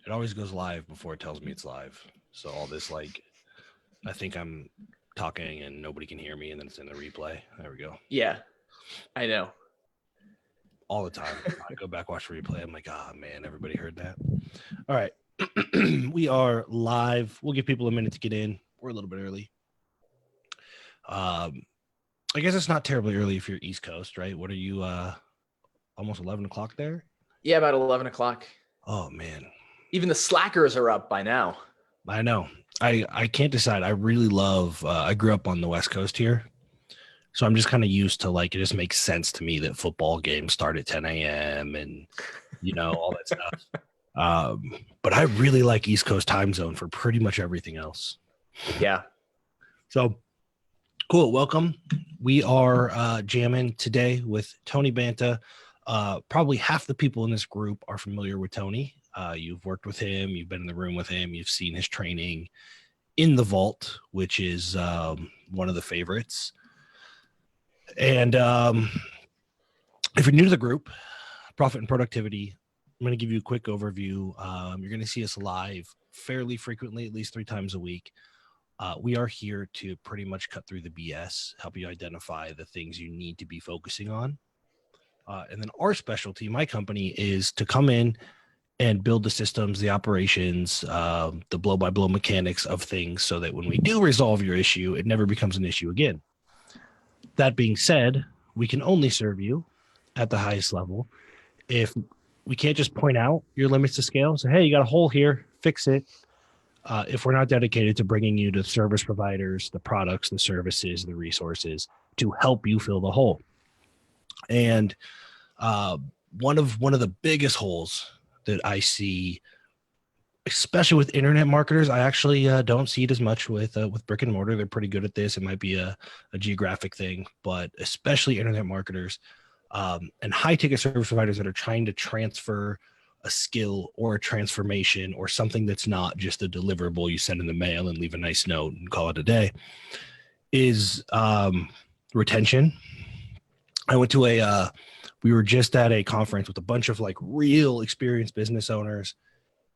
It always goes live before it tells me it's live. So all this, like, I think I'm talking and nobody can hear me, and then it's in the replay. There we go. Yeah, I know. All the time. I go back, watch the replay. I'm like, oh, man, everybody heard that. All right. We are live. We'll give people a minute to get in. We're a little bit early. I guess it's not terribly early if you're East Coast, right? What are you, almost 11 o'clock there? Yeah, about 11 o'clock. Oh, man. Even the slackers are up by now. I know. I can't decide. I really love, I grew up on the West Coast here. So I'm just kind of used to, like, it just makes sense to me that football games start at 10 a.m. and, you know, all that stuff. But I really like East Coast time zone for pretty much everything else. Yeah. So cool. Welcome. We are jamming today with Tony Banta. Probably half the people in this group are familiar with Tony. You've worked with him. You've been in the room with him. You've seen his training in the vault, which is one of the favorites. And if you're new to the group, Profit and Productivity, I'm going to give you a quick overview. You're going to see us live fairly frequently, at least 3 times a week. We are here to pretty much cut through the BS, help you identify the things you need to be focusing on. And then our specialty, my company, is to come in and build the systems, the operations, the blow-by-blow mechanics of things so that when we do resolve your issue, it never becomes an issue again. That being said, we can only serve you at the highest level if we can't just point out your limits to scale. So, hey, you got a hole here, fix it. If we're not dedicated to bringing you the service providers, the products, the services, the resources to help you fill the hole. And one of the biggest holes that I see, especially with internet marketers, I actually don't see it as much with brick and mortar. They're pretty good at this. It might be a geographic thing, but especially internet marketers and high ticket service providers that are trying to transfer a skill or a transformation or something that's not just a deliverable you send in the mail and leave a nice note and call it a day, is retention. I went to we were just at a conference with a bunch of like real experienced business owners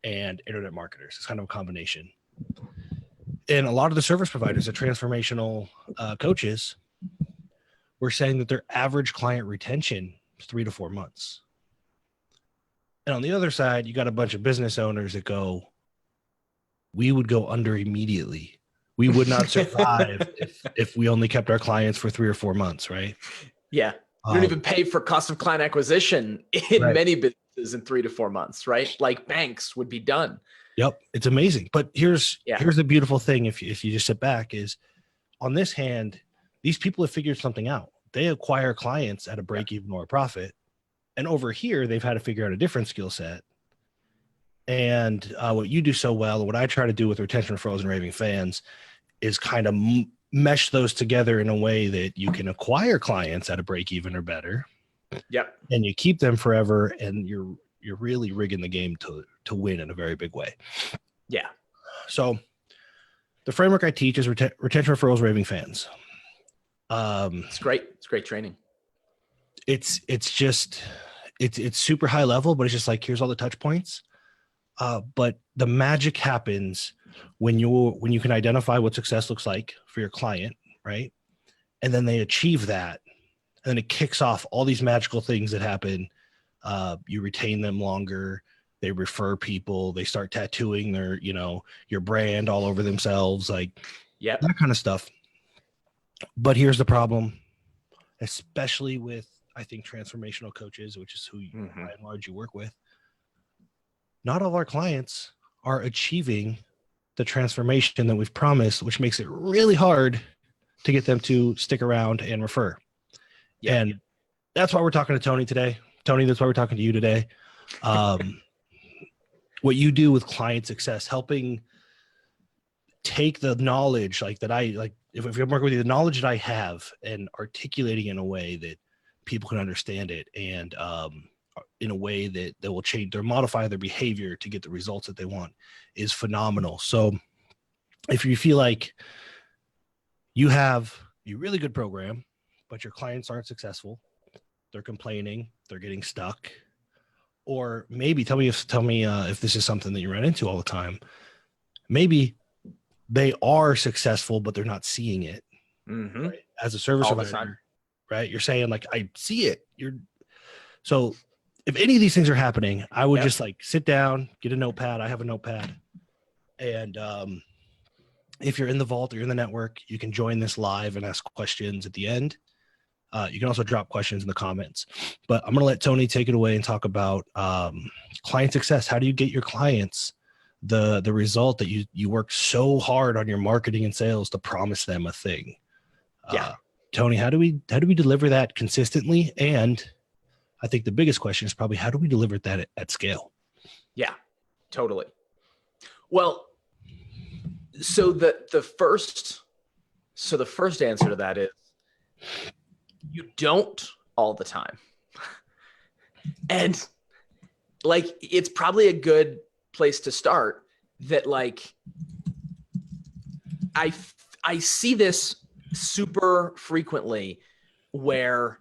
and internet marketers. It's kind of a combination. And a lot of the service providers, the transformational coaches, were saying that their average client retention is 3 to 4 months. And on the other side, you got a bunch of business owners that go, we would go under immediately. We would not survive if we only kept our clients for 3 or 4 months, right? Yeah. We don't even pay for cost of client acquisition in many businesses in 3 to 4 months, right? Like banks would be done. Yep. It's amazing. But here's the beautiful thing. If you just sit back is on this hand, these people have figured something out. They acquire clients at a break even or a profit. And over here, they've had to figure out a different skill set. And what you do so well, what I try to do with retention referrals and raving fans is kind of mesh those together in a way that you can acquire clients at a break even or better. Yep. And you keep them forever, and you're really rigging the game to win in a very big way. Yeah. So the framework I teach is retention referrals, raving fans. It's great. It's great training. It's super high level, but it's just like, here's all the touch points. But the magic happens when you can identify what success looks like for your client, right? And then they achieve that, and then it kicks off all these magical things that happen. You retain them longer. They refer people. They start tattooing your brand all over themselves, like that kind of stuff. But here's the problem, especially with, I think, transformational coaches, which is who by and large you work with. Not all of our clients are achieving the transformation that we've promised, which makes it really hard to get them to stick around and refer. Yeah. And that's why we're talking to Tony today. Tony, that's why we're talking to you today. What you do with client success, helping take the knowledge if I'm working with you, the knowledge that I have and articulating in a way that people can understand it and in a way that will change or modify their behavior to get the results that they want is phenomenal. So if you feel like you have a really good program, but your clients aren't successful, they're complaining, they're getting stuck, or maybe tell me if this is something that you run into all the time. Maybe they are successful, but they're not seeing it. Right? As a service provider, right? You're saying like, I see it. So if any of these things are happening, I would just like sit down, get a notepad. I have a notepad. And if you're in the vault or you're in the network, you can join this live and ask questions at the end. You can also drop questions in the comments. But I'm going to let Tony take it away and talk about client success. How do you get your clients the result that you work so hard on your marketing and sales to promise them a thing? Tony, how do we deliver that consistently? And I think the biggest question is probably, how do we deliver that at scale? Yeah, totally. Well, so the first answer to that is you don't all the time. And like, it's probably a good place to start that like, I see this super frequently where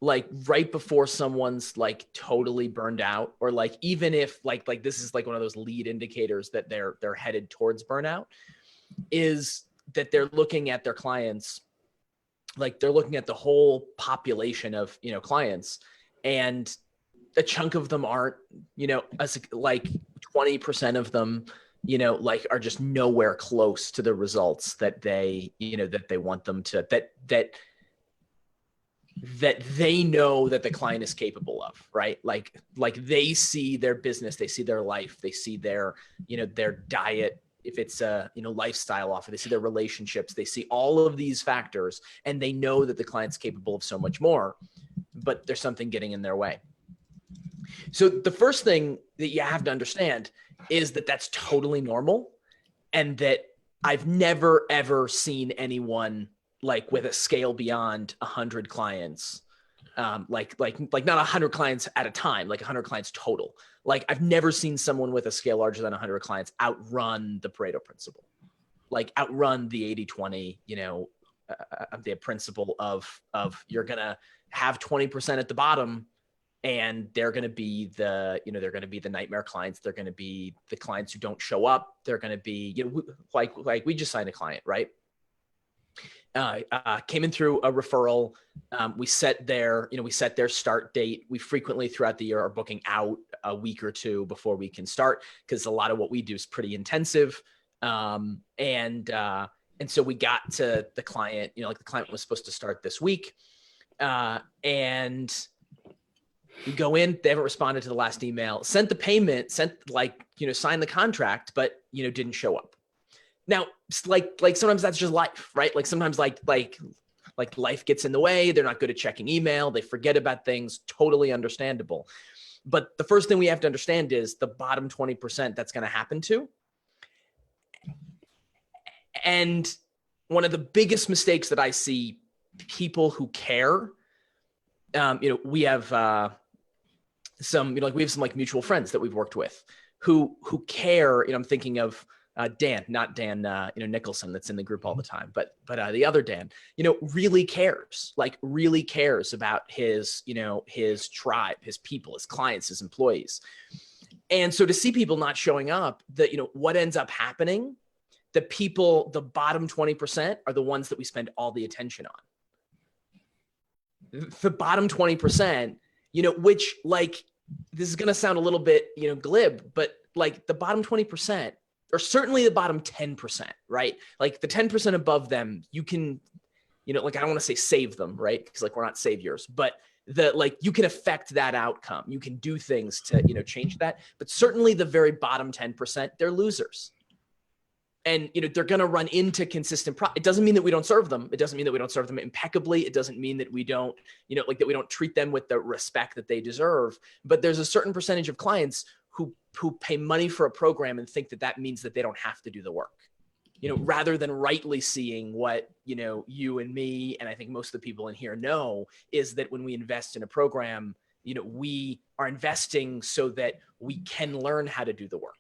like right before someone's like totally burned out, or like even if like this is like one of those lead indicators that they're headed towards burnout, is that they're looking at their clients, like they're looking at the whole population of, you know, clients, and a chunk of them aren't, you know, as like 20% of them, you know, like are just nowhere close to the results that they, you know, that they want them to, that they know that the client is capable of, right? Like they see their business, they see their life, they see their, you know, their diet, if it's a, you know, lifestyle offer, they see their relationships, they see all of these factors, and they know that the client's capable of so much more, but there's something getting in their way. So the first thing that you have to understand is that that's totally normal, and that I've never, ever seen anyone like with a scale beyond 100 clients, like not 100 clients at a time, like 100 clients total. Like I've never seen someone with a scale larger than 100 clients outrun the Pareto principle, like outrun the 80-20, you know, the principle of you're going to have 20% at the bottom, and they're going to be the, you know, they're going to be the nightmare clients. They're going to be the clients who don't show up. They're going to be, you know, like we just signed a client, right? Came in through a referral. We set their start date. We frequently throughout the year are booking out a week or two before we can start, because a lot of what we do is pretty intensive. And so we got to the client, you know, like the client was supposed to start this week. And we go in, they haven't responded to the last email, sent the payment, signed the contract, but, you know, didn't show up. Now, like sometimes that's just life, right? Like sometimes like life gets in the way. They're not good at checking email. They forget about things. Totally understandable. But the first thing we have to understand is the bottom 20% that's going to happen to. And one of the biggest mistakes that I see people who care, you know, we have some, you know, like we have some like mutual friends that we've worked with who care. You know, I'm thinking of Dan, not Dan, you know, Nicholson, that's in the group all the time, but the other Dan, you know, really cares about his, you know, his tribe, his people, his clients, his employees. And so to see people not showing up, that, you know, what ends up happening, the people, the bottom 20% are the ones that we spend all the attention on. The bottom 20%, you know, which like, this is going to sound a little bit, you know, glib, but like the bottom 20%, or certainly the bottom 10%, right? Like the 10% above them, you can, you know, like, I don't want to say save them, right? Because like, we're not saviors, but you can affect that outcome. You can do things to, you know, change that. But certainly the very bottom 10%, they're losers. And, you know, they're going to run into consistent it doesn't mean that we don't serve them. It doesn't mean that we don't serve them impeccably. It doesn't mean that we don't, you know, like that we don't treat them with the respect that they deserve. But there's a certain percentage of clients who pay money for a program and think that means that they don't have to do the work, you know, rather than rightly seeing what, you know, you and me, and I think most of the people in here know, is that when we invest in a program, you know, we are investing so that we can learn how to do the work,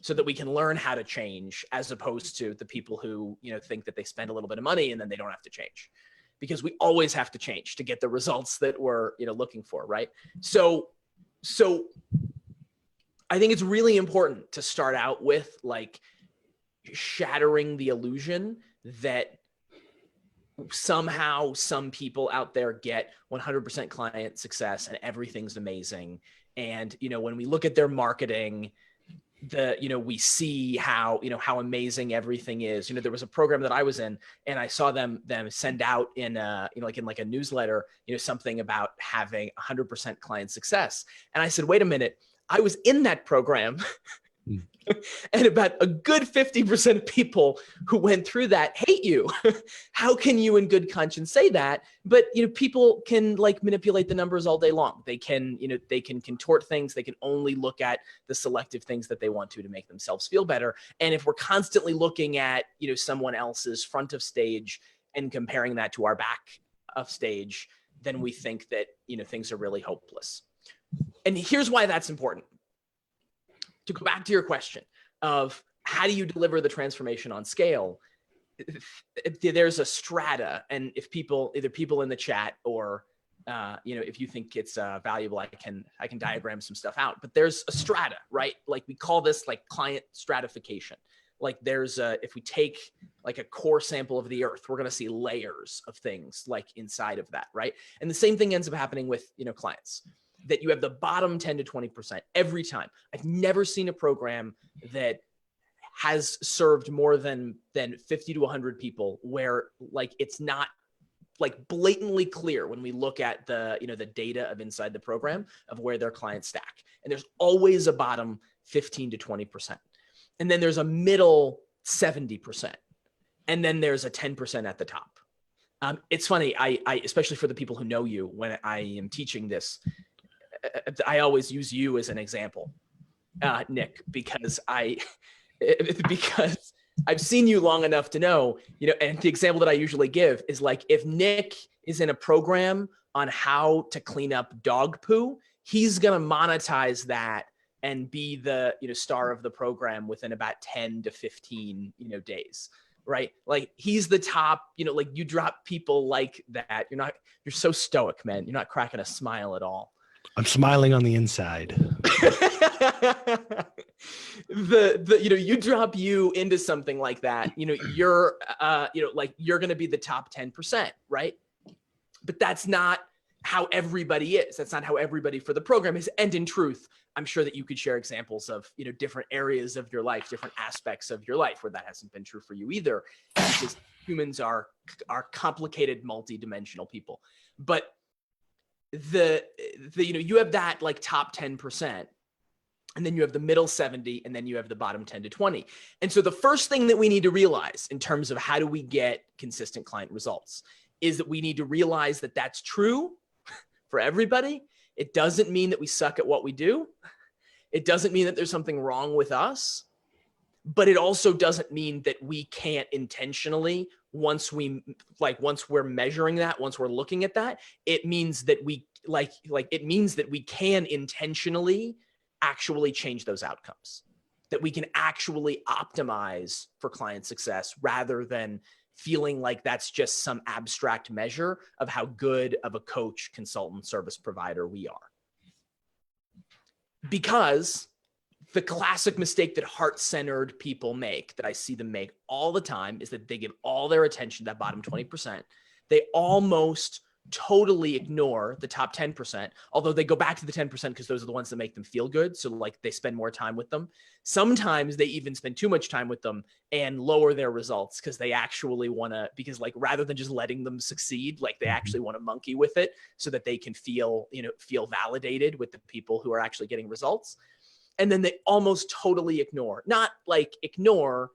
so that we can learn how to change, as opposed to the people who, you know, think that they spend a little bit of money and then they don't have to change, because we always have to change to get the results that we're, you know, looking for. Right. So So I think it's really important to start out with like shattering the illusion that somehow some people out there get 100% client success and everything's amazing. And, when we look at their marketing, we see how amazing everything is. There was a program that I was in and I saw them send out in like a newsletter, something about having 100% client success. And I said, wait a minute, I was in that program. And about a good 50% of people who went through that hate you. How can you in good conscience say that? But, people can like manipulate the numbers all day long. They can contort things. They can only look at the selective things that they want to make themselves feel better. And if we're constantly looking at, someone else's front of stage and comparing that to our back of stage, then we think that, things are really hopeless. And here's why that's important. To go back to your question of how do you deliver the transformation on scale, there's a strata. And if either people in the chat or, if you think it's valuable, I can diagram some stuff out, but there's a strata, right? Like we call this like client stratification. Like if we take like a core sample of the earth, we're going to see layers of things like inside of that, right? And the same thing ends up happening with, clients. That you have the bottom 10 to 20% every time. I've never seen a program that has served more than 50 to 100 people where like it's not like blatantly clear when we look at the the data of inside the program of where their clients stack. And there's always a bottom 15 to 20%. And then there's a middle 70%. And then there's a 10% at the top. It's funny, I especially for the people who know you, when I am teaching this, I always use you as an example, Nick, because I've seen you long enough to know, and the example that I usually give is like, if Nick is in a program on how to clean up dog poo, he's going to monetize that and be the, star of the program within about 10 to 15, days. Right? Like he's the top, like you drop people like that. You're so stoic, man. You're not cracking a smile at all. I'm smiling on the inside. You drop you into something like that, you're you're going to be the top 10%, right? But that's not how everybody is. That's not how everybody for the program is. And in truth, I'm sure that you could share examples of, different areas of your life, different aspects of your life where that hasn't been true for you either, because humans are complicated, multi-dimensional people. But you have that like top 10%, and then you have the middle 70, and then you have the bottom 10 to 20. And so the first thing that we need to realize in terms of how do we get consistent client results is that we need to realize that that's true for everybody. It doesn't mean that we suck at what we do. It doesn't mean that there's something wrong with us, but it also doesn't mean that we can't intentionally, once we're measuring that, once we're looking at that, it means that we can intentionally actually change those outcomes, that we can actually optimize for client success rather than feeling like that's just some abstract measure of how good of a coach, consultant, service provider we are. Because the classic mistake that heart-centered people make, that I see them make all the time, is that they give all their attention to that bottom 20%. They almost totally ignore the top 10%, although they go back to the 10% because those are the ones that make them feel good. So like they spend more time with them. Sometimes they even spend too much time with them and lower their results because they actually want to, because like rather than just letting them succeed, like they actually want to monkey with it so that they can feel validated with the people who are actually getting results. And then they almost totally ignore, not like ignore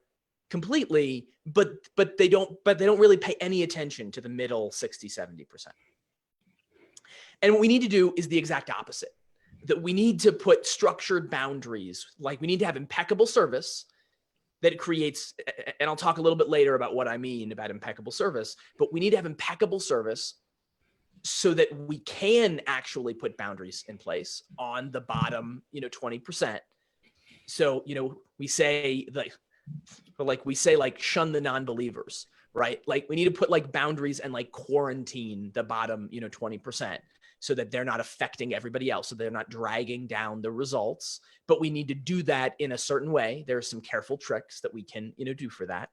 completely, but they don't really pay any attention to the middle 60, 70%. And what we need to do is the exact opposite, that we need to put structured boundaries. Like we need to have impeccable service that creates, and I'll talk a little bit later about what I mean about impeccable service, but we need to have impeccable service so that we can actually put boundaries in place on the bottom, 20%. So, we say like shun the non-believers, right? Like we need to put like boundaries and like quarantine the bottom, 20% so that they're not affecting everybody else. So they're not dragging down the results, but we need to do that in a certain way. There are some careful tricks that we can, do for that.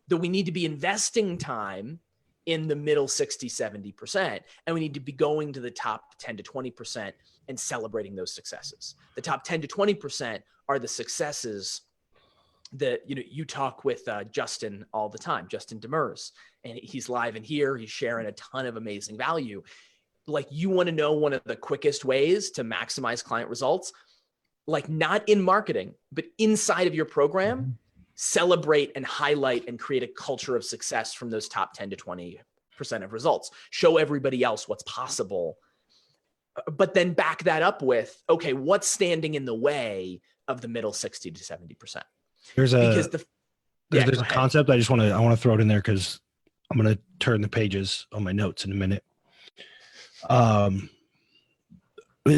That we need to be investing time in the middle 60, 70%. And we need to be going to the top 10 to 20% and celebrating those successes. The top 10 to 20% are the successes that, you talk with Justin all the time, Justin Demers, and he's live in here. He's sharing a ton of amazing value. Like you want to know one of the quickest ways to maximize client results, like not in marketing, but inside of your program, celebrate and highlight and create a culture of success from those top 10 to 20% of results. Show everybody else what's possible, but then back that up with, okay, what's standing in the way of the middle 60 to 70%? There's a ahead. concept I want to throw it in there because I'm going to turn the pages on my notes in a minute. If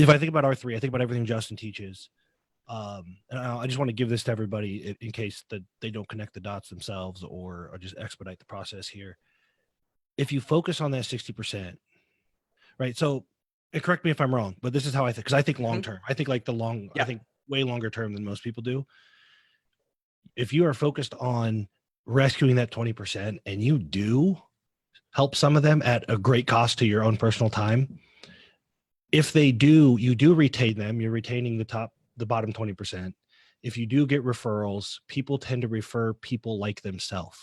I think about R3, I think about everything Justin teaches. And I just want to give this to everybody in case that they don't connect the dots themselves or just expedite the process here. If you focus on that 60%, right? So, and correct me if I'm wrong, but this is how I think, because I think long term. I think like I think way longer term than most people do. If you are focused on rescuing that 20% and you do help some of them at a great cost to your own personal time, if you do retain them, you're retaining the bottom 20%. If you do get referrals, people tend to refer people like themselves.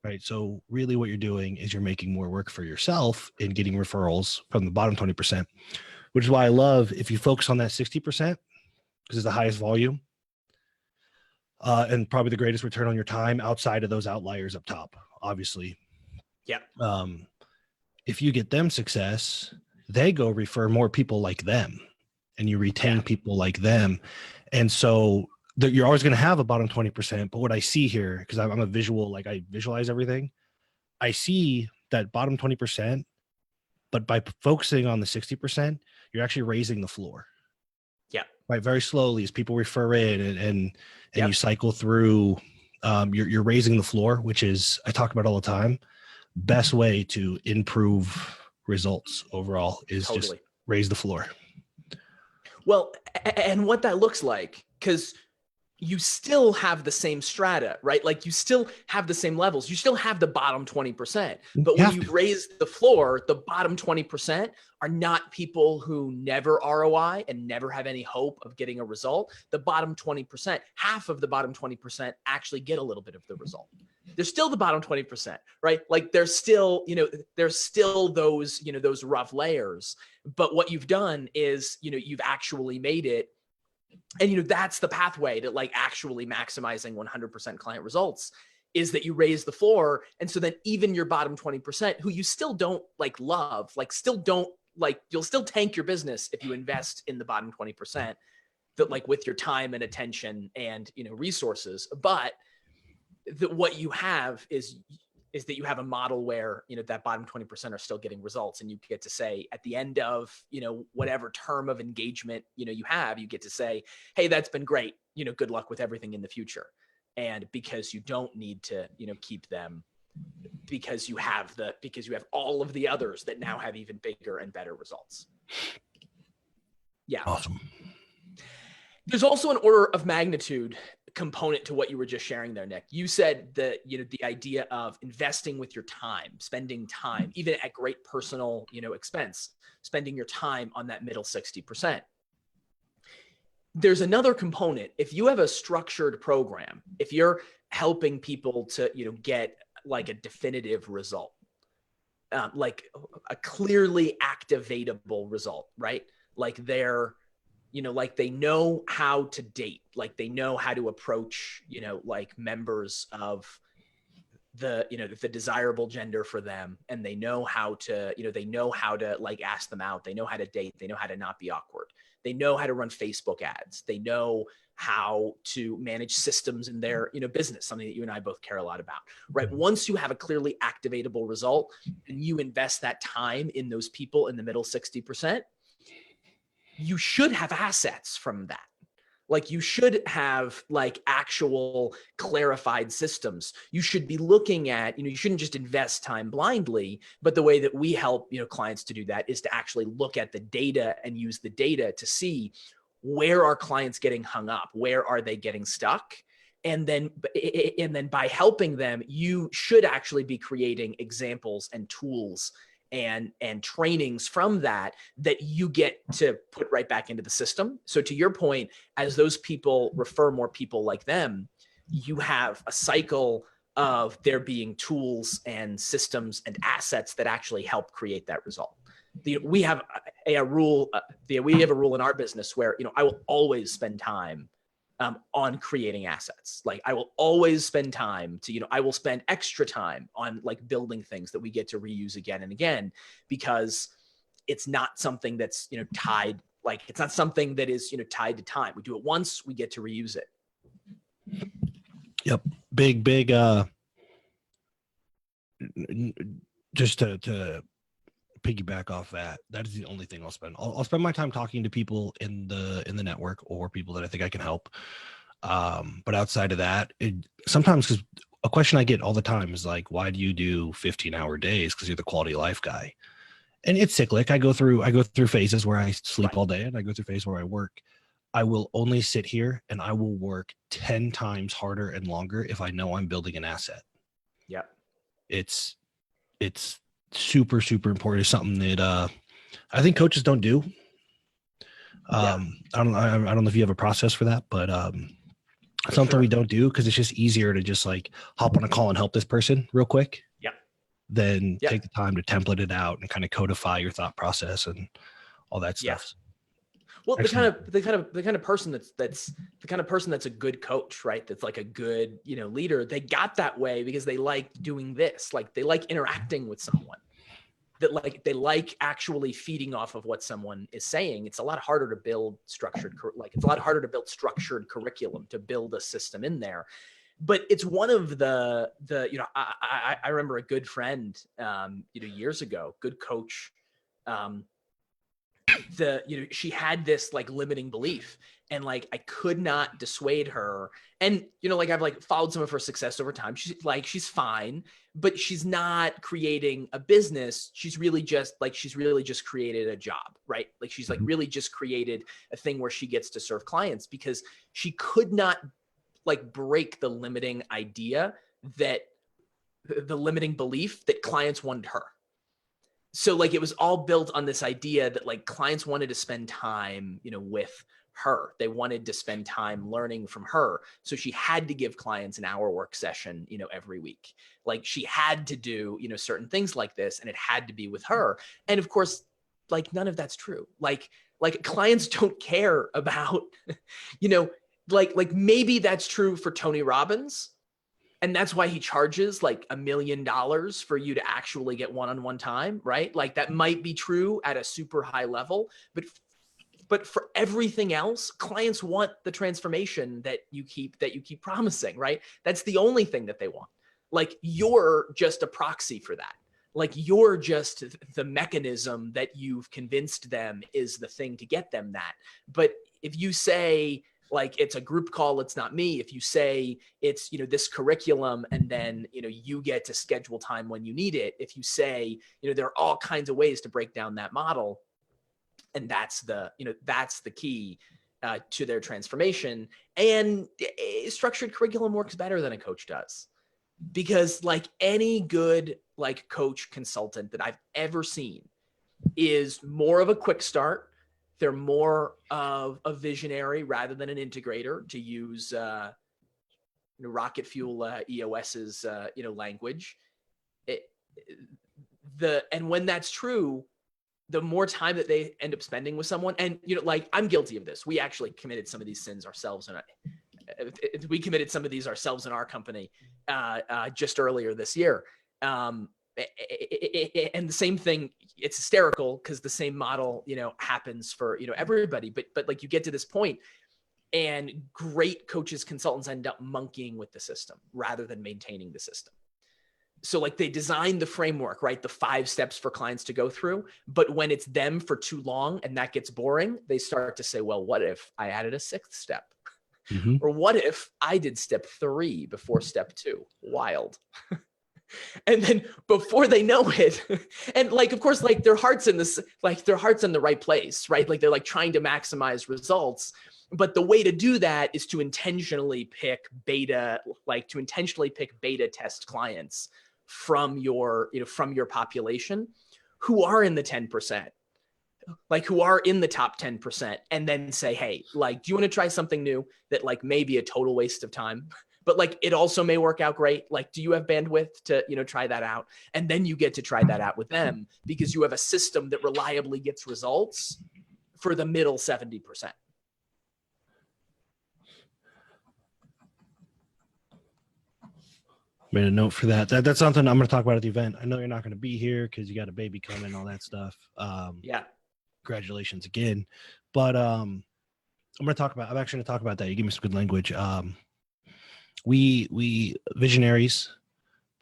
Right. So really what you're doing is you're making more work for yourself in getting referrals from the bottom 20%, which is why I love if you focus on that 60%, because it's the highest volume and probably the greatest return on your time outside of those outliers up top, obviously. Yeah. If you get them success, they go refer more people like them and you retain people like them. And so you're always going to have a bottom 20%. But what I see here, because I'm a visual, like I visualize everything, I see that bottom 20%, but by focusing on the 60%, you're actually raising the floor. Yeah. Right. Very slowly as people refer in and you cycle through, you're raising the floor, which is, I talk about all the time. Best way to improve results overall is just raise the floor. Well, and what that looks like, because you still have the same strata, right? Like you still have the same levels. You still have the bottom 20%. But when you've raised the floor, the bottom 20% are not people who never ROI and never have any hope of getting a result. The bottom 20%, half of the bottom 20% actually get a little bit of the result. There's still the bottom 20%, right? Like there's still, those, those rough layers. But what you've done is, you've actually made it. And, that's the pathway to like actually maximizing 100% client results is that you raise the floor. And so then even your bottom 20% who you still don't like love, like still don't like, you'll still tank your business if you invest in the bottom 20% that like with your time and attention and, resources. But what you have is that you have a model where, that bottom 20% are still getting results. And you get to say at the end of, whatever term of engagement, you have, you get to say, hey, that's been great. Good luck with everything in the future. And because you don't need to, keep them because you have all of the others that now have even bigger and better results. Yeah. Awesome. There's also an order of magnitude component to what you were just sharing there, Nick. You said that, the idea of investing with your time, spending time, even at great personal, expense, spending your time on that middle 60%. There's another component. If you have a structured program, if you're helping people to, get like a definitive result, like a clearly activatable result, right? Like they're, like they know how to date, like they know how to approach, like members of the, the desirable gender for them. And they know how to, like ask them out. They know how to date. They know how to not be awkward. They know how to run Facebook ads. They know how to manage systems in their, business, something that you and I both care a lot about, right? Once you have a clearly activatable result and you invest that time in those people in the middle 60%, you should have assets from that. Like you should have like actual clarified systems. You should be looking at, you shouldn't just invest time blindly, but the way that we help, clients to do that is to actually look at the data and use the data to see where are clients getting hung up? Where are they getting stuck? And then by helping them, you should actually be creating examples and tools and trainings from that you get to put right back into the system. So to your point, as those people refer more people like them, you have a cycle of there being tools and systems and assets that actually help create that result. We have a rule. We have a rule in our business where I will always spend time on creating assets. Like I will always spend time to, I will spend extra time on like building things that we get to reuse again and again, because it's not something that's, tied, like it's not something that is, tied to time. We do it once, we get to reuse it. Yep. Big, just to piggyback off that is the only thing I'll spend. I'll spend my time talking to people in the network or people that I think I can help. But outside of that, sometimes, because a question I get all the time is like, why do you do 15-hour days? Because you're the quality of life guy. And it's cyclic. I go through phases where I sleep all day, and I go through phases where I work. I will only sit here and I will work 10 times harder and longer if I know I'm building an asset. Yeah. It's super, super important. It's something that I think coaches don't do. I don't know if you have a process for that, but something we don't do, because it's just easier to just like hop on a call and help this person real quick. Yeah. Then take the time to template it out and kind of codify your thought process and all that stuff. Yeah. Well, the kind of person that's the kind of person that's a good coach, right? That's like a good, leader. They got that way because they like doing this. Like they like interacting with someone. That they like actually feeding off of what someone is saying. It's a lot harder to build structured curriculum, to build a system in there. But it's one of the I remember a good friend years ago, good coach, she had this like limiting belief, and like I could not dissuade her. And like I've like followed some of her success over time. She's fine, but she's not creating a business. She's really just created a job, right? Like she's like really just created a thing where she gets to serve clients, because she could not like break the limiting idea, that the limiting belief that clients wanted her. So like it was all built on this idea that like clients wanted to spend time, with her. They wanted to spend time learning from her. So she had to give clients an hour work session, every week. Like she had to do, certain things like this, and it had to be with her. And of course, like none of that's true. Like clients don't care about, like maybe that's true for Tony Robbins. And that's why he charges like $1 million for you to actually get one-on-one time, right? Like that might be true at a super high level, but for everything else, clients want the transformation that you keep promising, right? That's the only thing that they want. Like you're just a proxy for that. Like you're just the mechanism that you've convinced them is the thing to get them that. But if you say, like it's a group call, it's not me. If you say it's, this curriculum, and then, you get to schedule time when you need it. If you say, there are all kinds of ways to break down that model, and that's the key to their transformation. And a structured curriculum works better than a coach does, because like any good like coach consultant that I've ever seen is more of a quick start. They're more of a visionary rather than an integrator, to use Rocket Fuel EOS's language. And when that's true, the more time that they end up spending with someone, and like I'm guilty of this. We actually committed some of these sins ourselves, and we committed some of these ourselves in our company just earlier this year. And the same thing, it's hysterical because the same model, happens for, everybody, but like you get to this point and great coaches, consultants end up monkeying with the system rather than maintaining the system. So like they design the framework, right? The 5 steps for clients to go through, but when it's them for too long and that gets boring, they start to say, well, what if I added a 6th step? Mhm. Or what if I did step 3 before step 2? Wild. And then before they know it, and like, of course, like their heart's in this, like their heart's in the right place, right? Like they're like trying to maximize results. But the way to do that is to intentionally pick beta, like to intentionally pick beta test clients from your, from your population who are in the 10%, like who are in the top 10%, and then say, hey, like, do you want to try something new that like may be a total waste of time, but like it also may work out great? Like, do you have bandwidth to, try that out? And then you get to try that out with them because you have a system that reliably gets results for the middle 70%. Made a note for that. That's something I'm going to talk about at the event. I know you're not going to be here because you got a baby coming, all that stuff. Yeah. Congratulations again. But I'm actually going to talk about that. You give me some good language. We visionaries,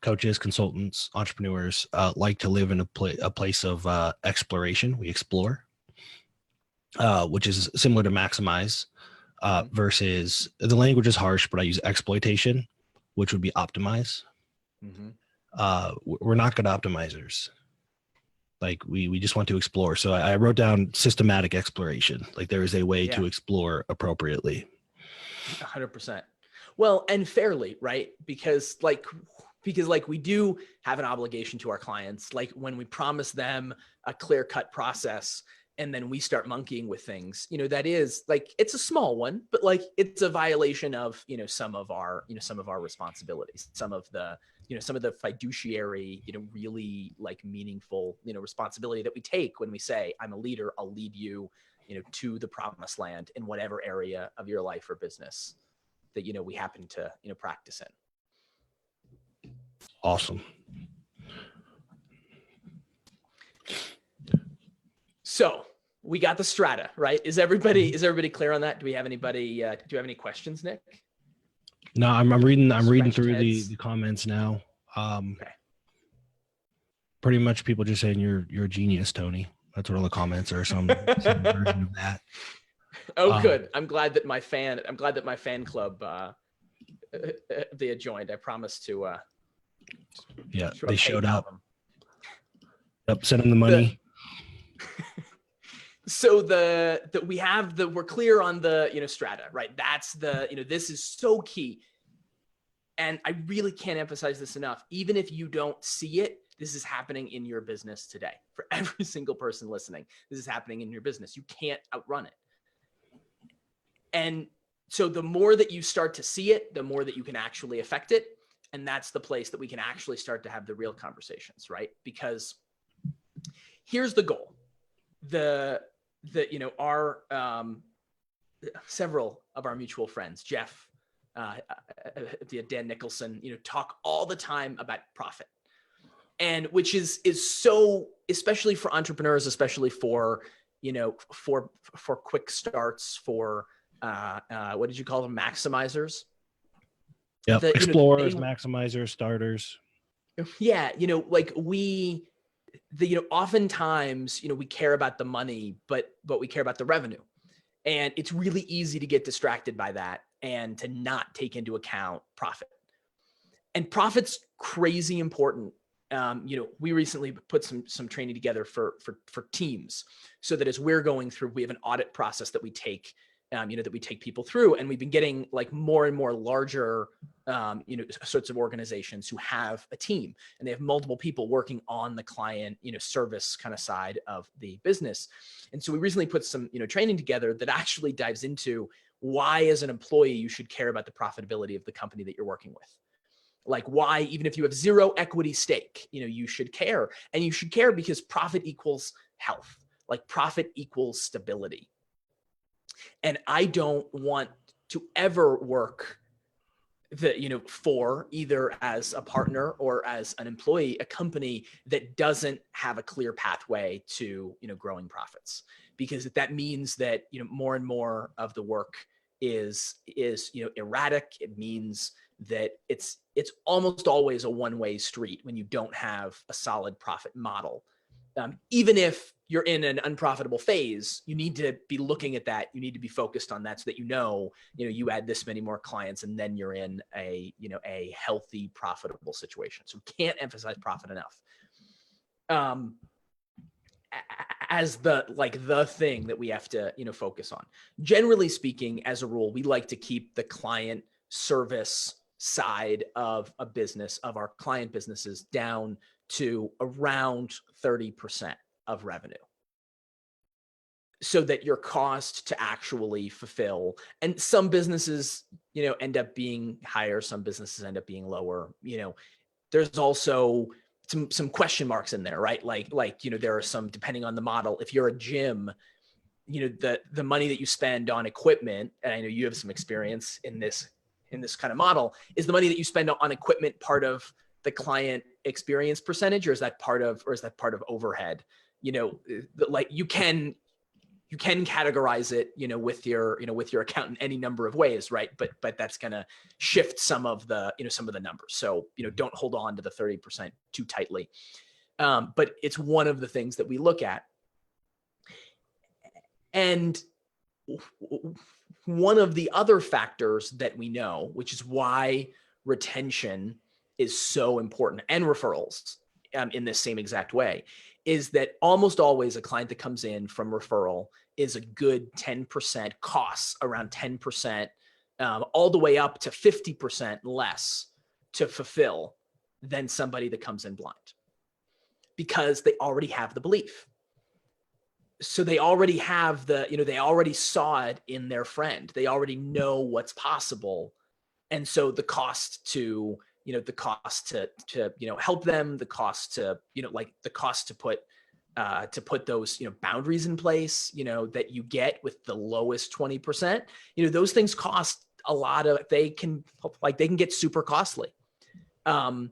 coaches, consultants, entrepreneurs like to live in a place of exploration. We explore, which is similar to maximize, versus the language is harsh, but I use exploitation, which would be optimize. We're not good optimizers. Like we just want to explore. So I wrote down systematic exploration. Like there is a way to explore appropriately. 100%. Well, and fairly, right? Because like we do have an obligation to our clients. Like when we promise them a clear-cut process and then we start monkeying with things, that is like, it's a small one, but like it's a violation of, some of our responsibilities, some of the fiduciary, really like meaningful, responsibility that we take when we say, I'm a leader, I'll lead you, to the promised land in whatever area of your life or business that, we happen to, practice in. Awesome. So we got the strata, right? Is everybody clear on that? Do we have anybody, do you have any questions, Nick? No, I'm reading through the comments now. Okay. Pretty much people just saying you're a genius, Tony. That's what all the comments are. Some version of that. Oh, good. I'm glad that my fan club they had joined. I promised to they showed up. Yep, send them the money. So we're clear on the, strata, right? That's this is so key. And I really can't emphasize this enough. Even if you don't see it, this is happening in your business today. For every single person listening, this is happening in your business. You can't outrun it. And so the more that you start to see it, the more that you can actually affect it. And that's the place that we can actually start to have the real conversations, right? Because here's the goal. Our several of our mutual friends, Jeff, Dan Nicholson, talk all the time about profit, and which is so, especially for entrepreneurs, especially for for quick starts, for what did you call them, maximizers? Yeah, explorers, maximizers, starters. Yeah, like oftentimes we care about the money, but we care about the revenue, and it's really easy to get distracted by that and to not take into account profit. And profit's crazy important. We recently put some training together for teams, so that as we're going through, we have an audit process that we take, that we take people through, and we've been getting like more and more larger, sorts of organizations who have a team and they have multiple people working on the client, service kind of side of the business. And so we recently put some, training together that actually dives into why, as an employee, you should care about the profitability of the company that you're working with. Like why, even if you have zero equity stake, you should care. And you should care because profit equals health, like profit equals stability. And I don't want to ever work for either as a partner or as an employee, a company that doesn't have a clear pathway to, growing profits, because that means that, more and more of the work is erratic. It means that it's almost always a one-way street when you don't have a solid profit model. Even if you're in an unprofitable phase, you need to be looking at that. You need to be focused on that so that you add this many more clients and then you're in a healthy, profitable situation. So we can't emphasize profit enough. As the thing that we have to, focus on. Generally speaking, as a rule, we like to keep the client service side of a business, of our client businesses, down to around 30% of revenue, so that your cost to actually fulfill, and some businesses, end up being higher, some businesses end up being lower. There's also some question marks in there, right? Like, there are some, depending on the model. If you're a gym, the money that you spend on equipment, and I know you have some experience in this kind of model, is the money that you spend on equipment part of the client experience percentage, or is that part of overhead? Like you can categorize it, with your accountant any number of ways, right? But that's going to shift some of the numbers. So, don't hold on to the 30% too tightly. But it's one of the things that we look at. And one of the other factors that we know, which is why retention is so important, and referrals, in this same exact way, is that almost always a client that comes in from referral is a good 10% costs, around 10%, all the way up to 50% less to fulfill than somebody that comes in blind, because they already have the belief. So they already have they already saw it in their friend. They already know what's possible. And so the cost to help them, the cost to put those, boundaries in place, that you get with the lowest 20%, those things cost a lot they can get super costly. And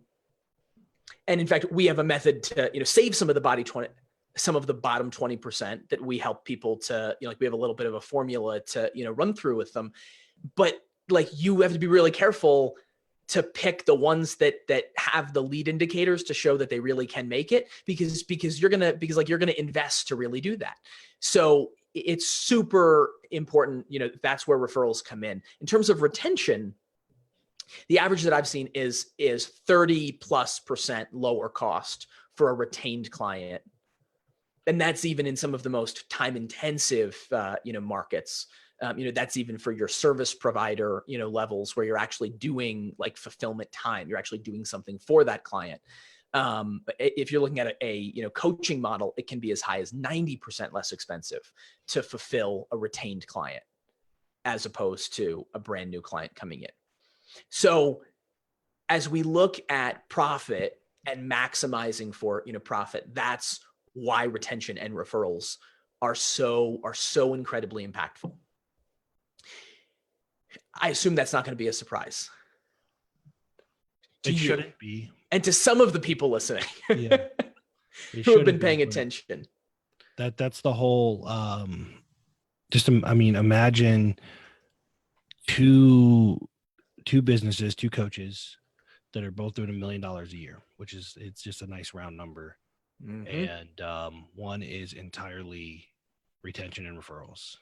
in fact, we have a method to, save some of the bottom 20% that we help people to, we have a little bit of a formula to, run through with them. But you have to be really careful to pick the ones that have the lead indicators to show that they really can make it, because you're going to invest to really do that. So it's super important, that's where referrals come in. In terms of retention, the average that I've seen is 30+% lower cost for a retained client. And that's even in some of the most time intensive, markets. That's even for your service provider, levels where you're actually doing fulfillment time. You're actually doing something for that client. If you're looking at a coaching model, it can be as high as 90% less expensive to fulfill a retained client as opposed to a brand new client coming in. So as we look at profit and maximizing for, profit, that's why retention and referrals are so incredibly impactful. I assume that's not going to be a surprise. It shouldn't be. And to some of the people listening, yeah, who have been paying attention. That's the whole, imagine two businesses, two coaches that are both doing $1 million a year, it's just a nice round number. Mm-hmm. And one is entirely retention and referrals.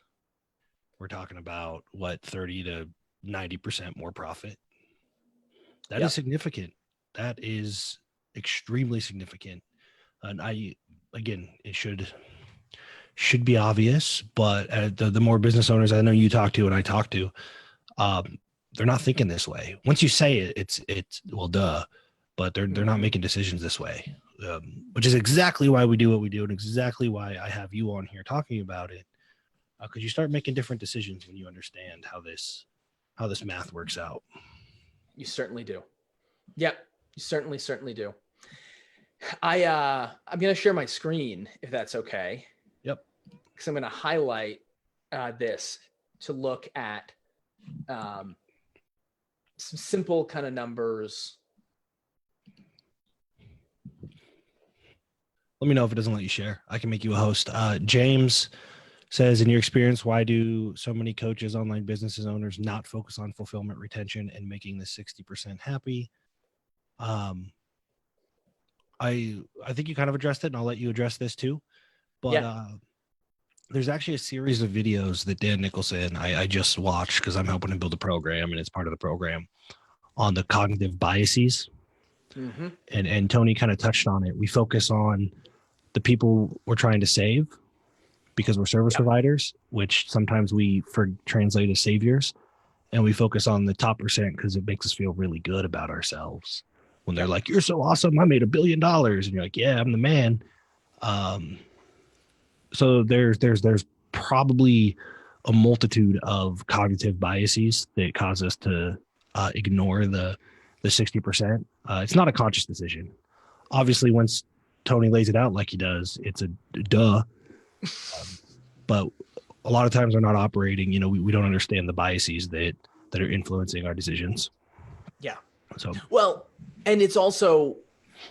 We're talking about 30 to 90% more profit. That is significant. That is extremely significant. And it should be obvious, but the more business owners I know you talk to and I talk to, they're not thinking this way. Once you say it, it's well, duh, but they're not making decisions this way, which is exactly why we do what we do, and exactly why I have you on here talking about it, because you start making different decisions when you understand how this math works out. You certainly do. Yep, you certainly do. I'm going to share my screen if that's okay. Yep. Because I'm going to highlight this to look at some simple kind of numbers. Let me know if it doesn't let you share. I can make you a host. James says, in your experience, why do so many coaches, online businesses, owners not focus on fulfillment, retention, and making the 60% happy? I think you kind of addressed it, and I'll let you address this too. But there's actually a series of videos that Dan Nicholson I just watched because I'm helping him build a program, and it's part of the program on the cognitive biases. Mm-hmm. And Tony kind of touched on it. We focus on the people we're trying to save because we're service providers, which sometimes we translate as saviors, and we focus on the top percent because it makes us feel really good about ourselves when they're like, "You're so awesome, I made $1 billion," and you're like, "Yeah, I'm the man." So there's probably a multitude of cognitive biases that cause us to ignore the 60%. It's not a conscious decision. Obviously, once Tony lays it out like he does, it's a duh. But a lot of times we're not operating. We don't understand the biases that are influencing our decisions. Yeah. So and it's also,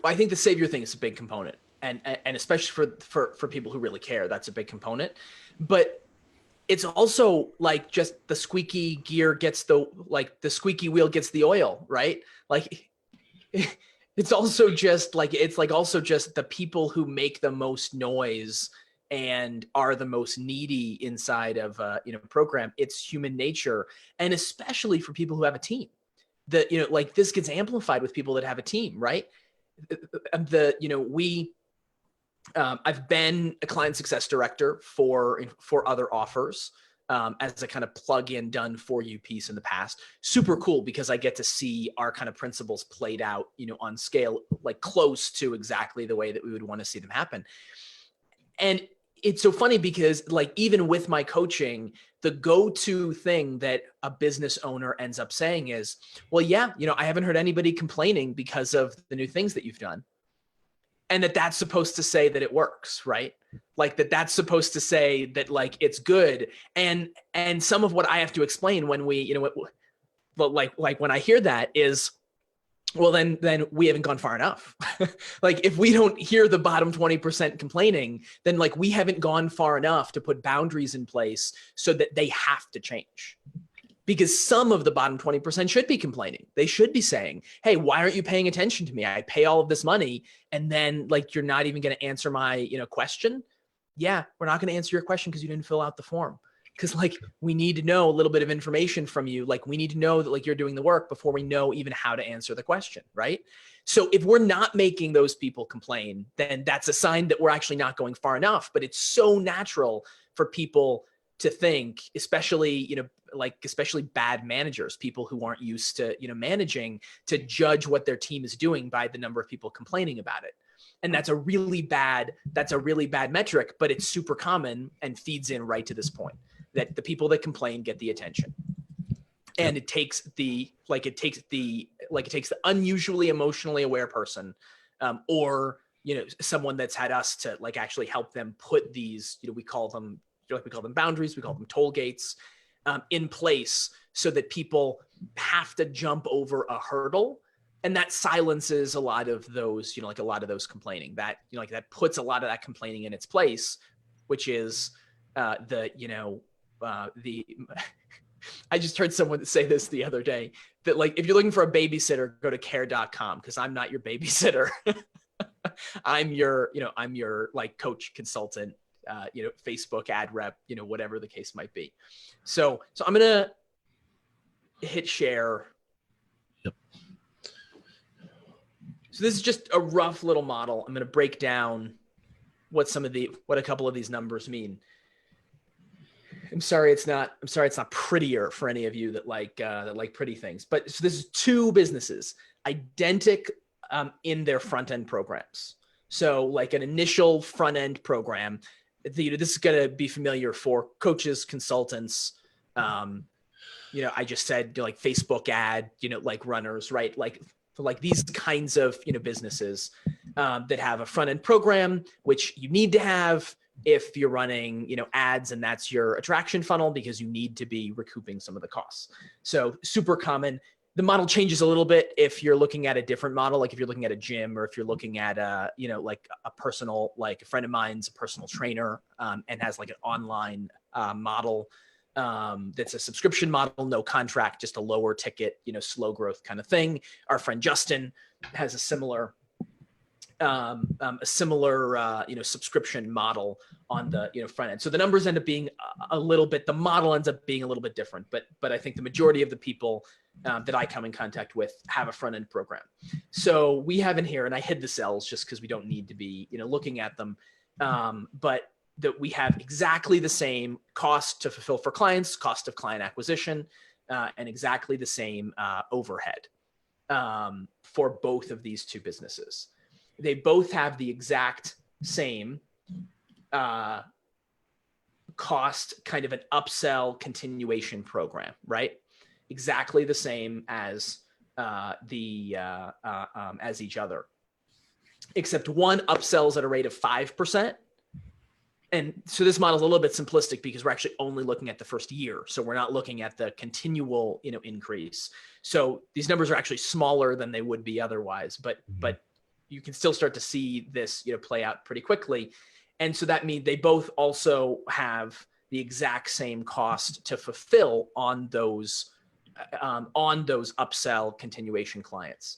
I think the savior thing is a big component. And especially for people who really care, that's a big component. But it's also like just the squeaky gear gets the squeaky wheel gets the oil, right? Like it's also just the people who make the most noise and are the most needy inside of a program. It's human nature, and especially for people who have a team. That this gets amplified with people that have a team, right? I've been a client success director for other offers as a kind of plug-in done for you piece in the past. Super cool because I get to see our kind of principles played out, on scale, like close to exactly the way that we would want to see them happen. And it's so funny because even with my coaching, the go-to thing that a business owner ends up saying is, well, yeah, I haven't heard anybody complaining because of the new things that you've done. And that's supposed to say that it works, right? That's supposed to say that it's good. And some of what I have to explain when we, when I hear that is, well, then we haven't gone far enough. If we don't hear the bottom 20% complaining, then we haven't gone far enough to put boundaries in place so that they have to change. Because some of the bottom 20% should be complaining. They should be saying, hey, why aren't you paying attention to me? I pay all of this money and then you're not even going to answer my question. Yeah, we're not going to answer your question because you didn't fill out the form. Because we need to know a little bit of information from you. We need to know that you're doing the work before we know even how to answer the question, right? So if we're not making those people complain, then that's a sign that we're actually not going far enough. But it's so natural for people to think, especially, especially bad managers, people who aren't used to, managing, to judge what their team is doing by the number of people complaining about it. And that's a really bad metric, but it's super common and feeds in right to this point that the people that complain get the attention. And it takes the unusually emotionally aware person, or, someone that's had us to actually help them put these, we call them boundaries, we call them toll gates, in place so that people have to jump over a hurdle. And that silences a lot of those, a lot of those complaining, that, that puts a lot of that complaining in its place, which is I just heard someone say this the other day that if you're looking for a babysitter, go to care.com, because I'm not your babysitter. I'm your coach, consultant, Facebook ad rep, whatever the case might be. So I'm going to hit share. Yep. So this is just a rough little model. I'm going to break down what a couple of these numbers mean. I'm sorry it's not prettier for any of you that like pretty things. But so this is two businesses, identical in their front end programs. So an initial front end program, this is going to be familiar for coaches, consultants. I just said Facebook ad, runners, right? For these kinds of businesses that have a front end program, which you need to have if you're running ads, and that's your attraction funnel, because you need to be recouping some of the costs. So super common. The model changes a little bit if you're looking at a different model, if you're looking at a gym, or if you're looking at a personal, a friend of mine's a personal trainer, and has an online model that's a subscription model, no contract, just a lower ticket, slow growth kind of thing. Our friend Justin has a similar a similar subscription model on the front end. So the numbers end up being a little bit, the model ends up being a little bit different, but I think the majority of the people that I come in contact with have a front end program. So we have in here, and I hid the cells just because we don't need to be looking at them, but that we have exactly the same cost to fulfill for clients, cost of client acquisition, and exactly the same overhead for both of these two businesses. They both have the exact same cost, kind of an upsell continuation program, right? Exactly the same as as each other, except one upsells at a rate of 5%. And so this model is a little bit simplistic because we're actually only looking at the first year. So we're not looking at the continual, increase. So these numbers are actually smaller than they would be otherwise, but you can still start to see this, play out pretty quickly. And so that means they both also have the exact same cost to fulfill on those upsell continuation clients.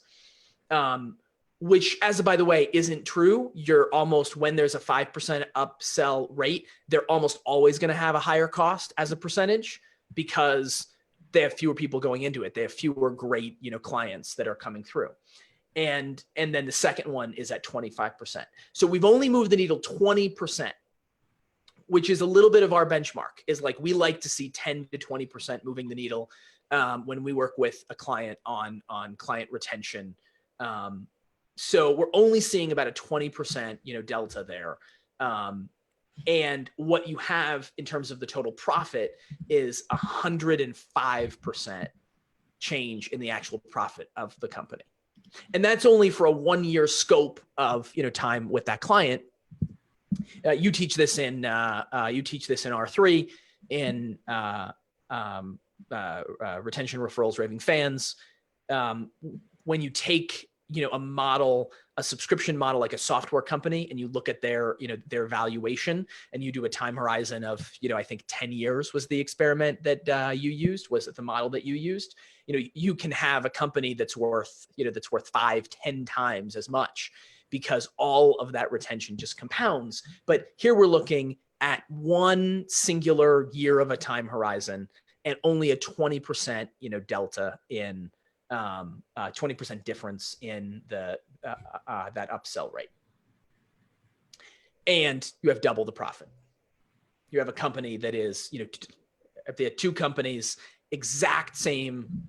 Which, by the way, isn't true. You're almost, when there's a 5% upsell rate, they're almost always going to have a higher cost as a percentage because they have fewer people going into it. They have fewer great, clients that are coming through. And then the second one is at 25%. So we've only moved the needle 20%, which is a little bit of our benchmark, is like, we like to see 10 to 20% moving the needle when we work with a client on client retention. So we're only seeing about a 20%, delta there. And what you have in terms of the total profit is 105% change in the actual profit of the company. And that's only for a 1-year scope of, time with that client. You teach this in R3 in retention, referrals, raving fans. When you take a subscription model like a software company, and you look at their valuation, and you do a time horizon of, I think 10 years was the experiment that you used, was it the model that you used? You can have a company that's worth 5-10 times as much because all of that retention just compounds. But here we're looking at one singular year of a time horizon and only a 20%, delta in 20% difference in the that upsell rate. And you have double the profit. You have a company that is, if they had two companies, exact same,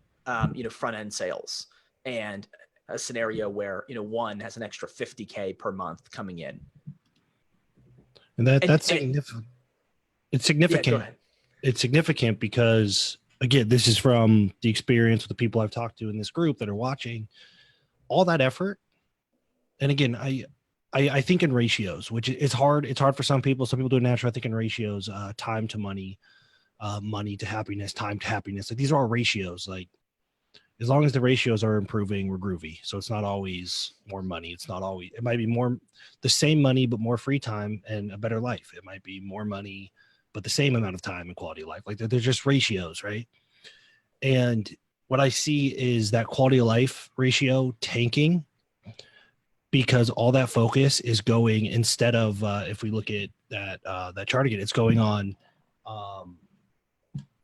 front end sales, and a scenario where, one has an extra 50K per month coming in. And that's significant. It's significant. Yeah, go ahead. It's significant because, again, this is from the experience with the people I've talked to in this group that are watching all that effort. And again, I think in ratios, which is hard. It's hard for some people. Some people do it naturally. I think in ratios, time to money, money to happiness, time to happiness. Like, these are all ratios. Like, as long as the ratios are improving, we're groovy. So it's not always more money. It's not always, it might be more the same money, but more free time and a better life. It might be more money, but the same amount of time and quality of life. Like, they're just ratios, right? And what I see is that quality of life ratio tanking because all that focus is going, instead of, if we look at that chart again, it's going on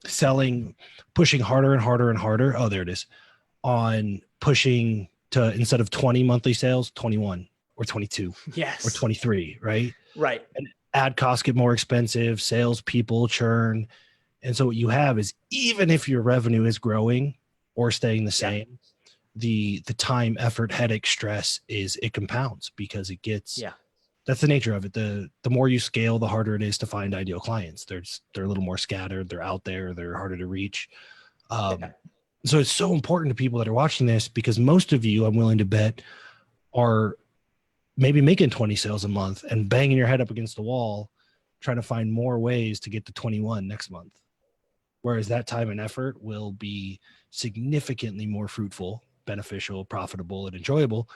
selling, pushing harder and harder and harder. Oh, there it is. On pushing to, instead of 20 monthly sales, 21 or 22, yes, or 23, right? Right. And ad costs get more expensive, salespeople churn. And so what you have is, even if your revenue is growing or staying the same, the time, effort, headache, stress it compounds because it gets, that's the nature of it. The more you scale, the harder it is to find ideal clients. They're a little more scattered. They're out there. They're harder to reach. So it's so important to people that are watching this, because most of you, I'm willing to bet, are maybe making 20 sales a month and banging your head up against the wall, trying to find more ways to get to 21 next month. Whereas that time and effort will be significantly more fruitful, beneficial, profitable, and enjoyable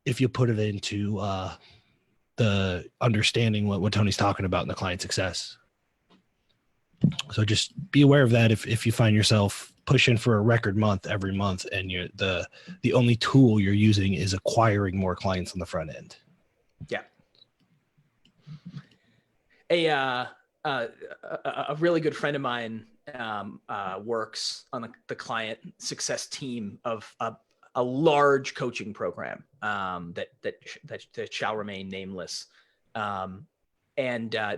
if you put it into the understanding what Tony's talking about in the client success. So just be aware of that if you find yourself pushing for a record month every month, and the only tool you're using is acquiring more clients on the front end. Yeah. A really good friend of mine works on the client success team of a large coaching program that shall remain nameless. And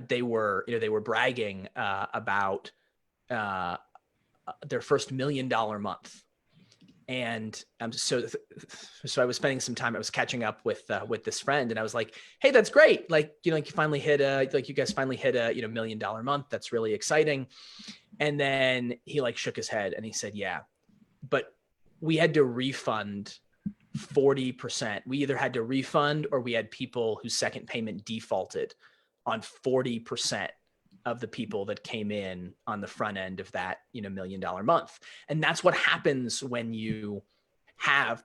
they were bragging about their first $1 million month. And so I was spending some time, I was catching up with this friend, and I was like, hey, that's great. Like, you finally hit you guys finally hit a, $1 million month. That's really exciting. And then he like shook his head and he said, yeah, but we had to refund 40%. We either had to refund or we had people whose second payment defaulted on 40% of the people that came in on the front end of that, $1 million month. And that's what happens when you have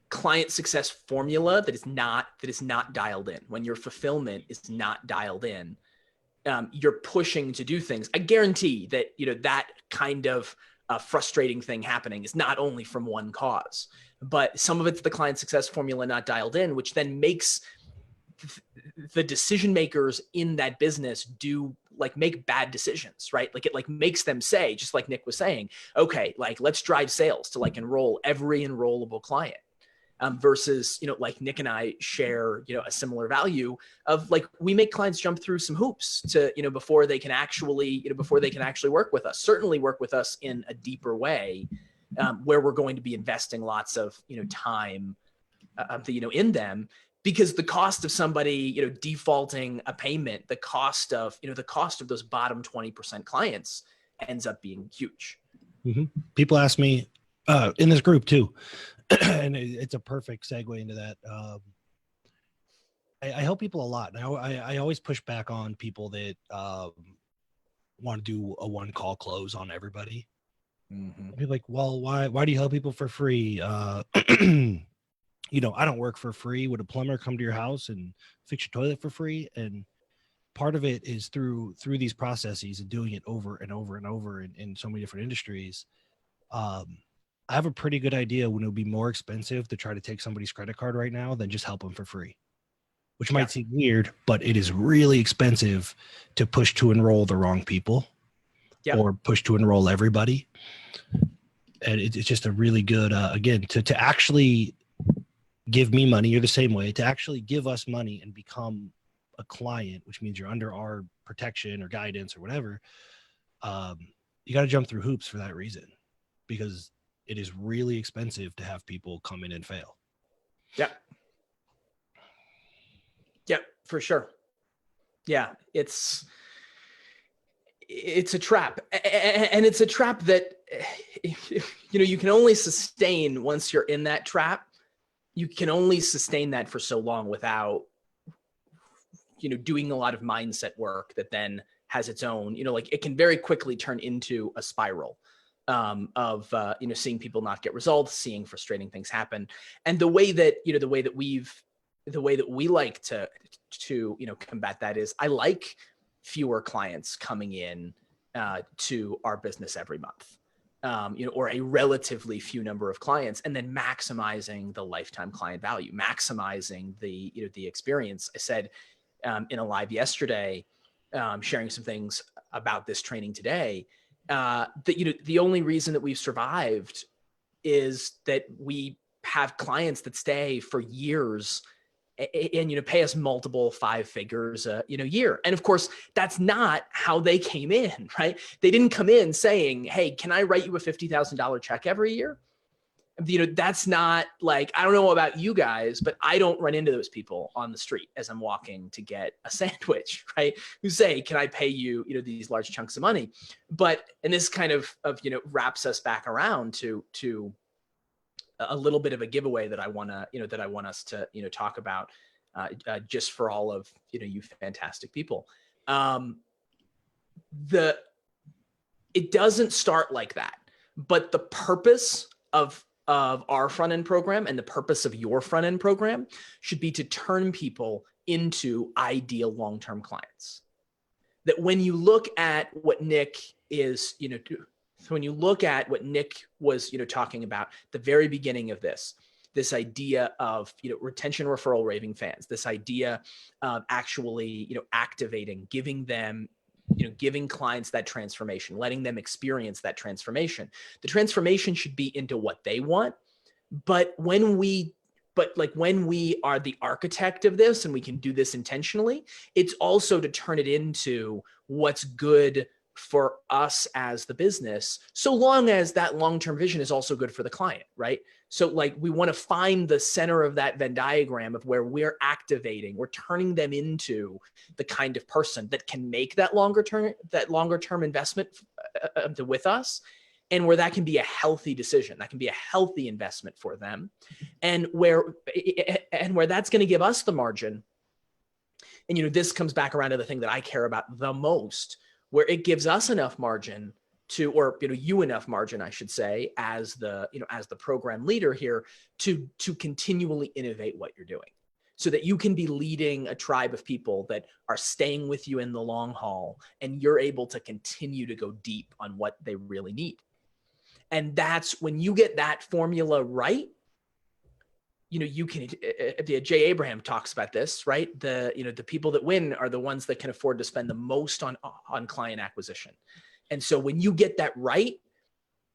client success formula that is not dialed in, when your fulfillment is not dialed in. You're pushing to do things. I guarantee that, that kind of frustrating thing happening is not only from one cause, but some of it's the client success formula not dialed in, which then makes the decision makers in that business make bad decisions, right? Like it makes them say, just like Nick was saying, okay, let's drive sales to enroll every enrollable client. Versus, like Nick and I share, a similar value of we make clients jump through some hoops to, before they can actually work with us, certainly work with us in a deeper way, where we're going to be investing lots of, time, in them, because the cost of somebody, defaulting a payment, the cost of those bottom 20% clients ends up being huge. Mm-hmm. People ask me in this group too, and it's a perfect segue into that. I help people a lot, and I always push back on people that want to do a one call close on everybody. Mm-hmm. Be like, well, why do you help people for free? I don't work for free. Would a plumber come to your house and fix your toilet for free? And part of it is through these processes and doing it over and over and over in so many different industries. I have a pretty good idea when it would be more expensive to try to take somebody's credit card right now than just help them for free, which might seem weird, but it is really expensive to push to enroll the wrong people or push to enroll everybody. And it's just a really good, again, to actually give me money, you're the same way, to actually give us money and become a client, which means you're under our protection or guidance or whatever. You got to jump through hoops for that reason, because it is really expensive to have people come in and fail. Yeah. Yeah, for sure. Yeah. It's a trap, and it's a trap that, you can only sustain once you're in that trap. You can only sustain that for so long without, doing a lot of mindset work that then has its own, it can very quickly turn into a spiral. Of seeing people not get results, seeing frustrating things happen, and the way that we like to combat that is, I like fewer clients coming in to our business every month, or a relatively few number of clients, and then maximizing the lifetime client value, maximizing the experience. I said in a live yesterday, sharing some things about this training today. That the only reason that we've survived is that we have clients that stay for years and pay us multiple 5 figures a year. And of course, that's not how they came in, right? They didn't come in saying, hey, can I write you a $50,000 check every year? That's not I don't know about you guys, but I don't run into those people on the street as I'm walking to get a sandwich, right? Who say, can I pay you, these large chunks of money? And this kind of wraps us back around to a little bit of a giveaway that I want us to, talk about just for all of, you fantastic people. It doesn't start like that, but the purpose of our front end program and the purpose of your front end program should be to turn people into ideal long-term clients. that when you look at what Nick is, so when you look at what Nick was, talking about the very beginning of this idea of, retention, referral, raving fans, this idea of actually, activating, giving them, giving clients that transformation, letting them experience that transformation. The transformation should be into what they want. But when we are the architect of this and we can do this intentionally, it's also to turn it into what's good for us as the business, so long as that long-term vision is also good for the client, right? So like we want to find the center of that Venn diagram of where we're activating, we're turning them into the kind of person that can make that longer term investment with us, and where that can be a healthy decision, that can be a healthy investment for them, and where that's going to give us the margin. And this comes back around to the thing that I care about the most, where it gives us enough margin to, or you enough margin, I should say, as the program leader here, to continually innovate what you're doing, so that you can be leading a tribe of people that are staying with you in the long haul, and you're able to continue to go deep on what they really need. And that's when you get that formula right, you can, Jay Abraham talks about this, right? The people that win are the ones that can afford to spend the most on client acquisition. And so when you get that right,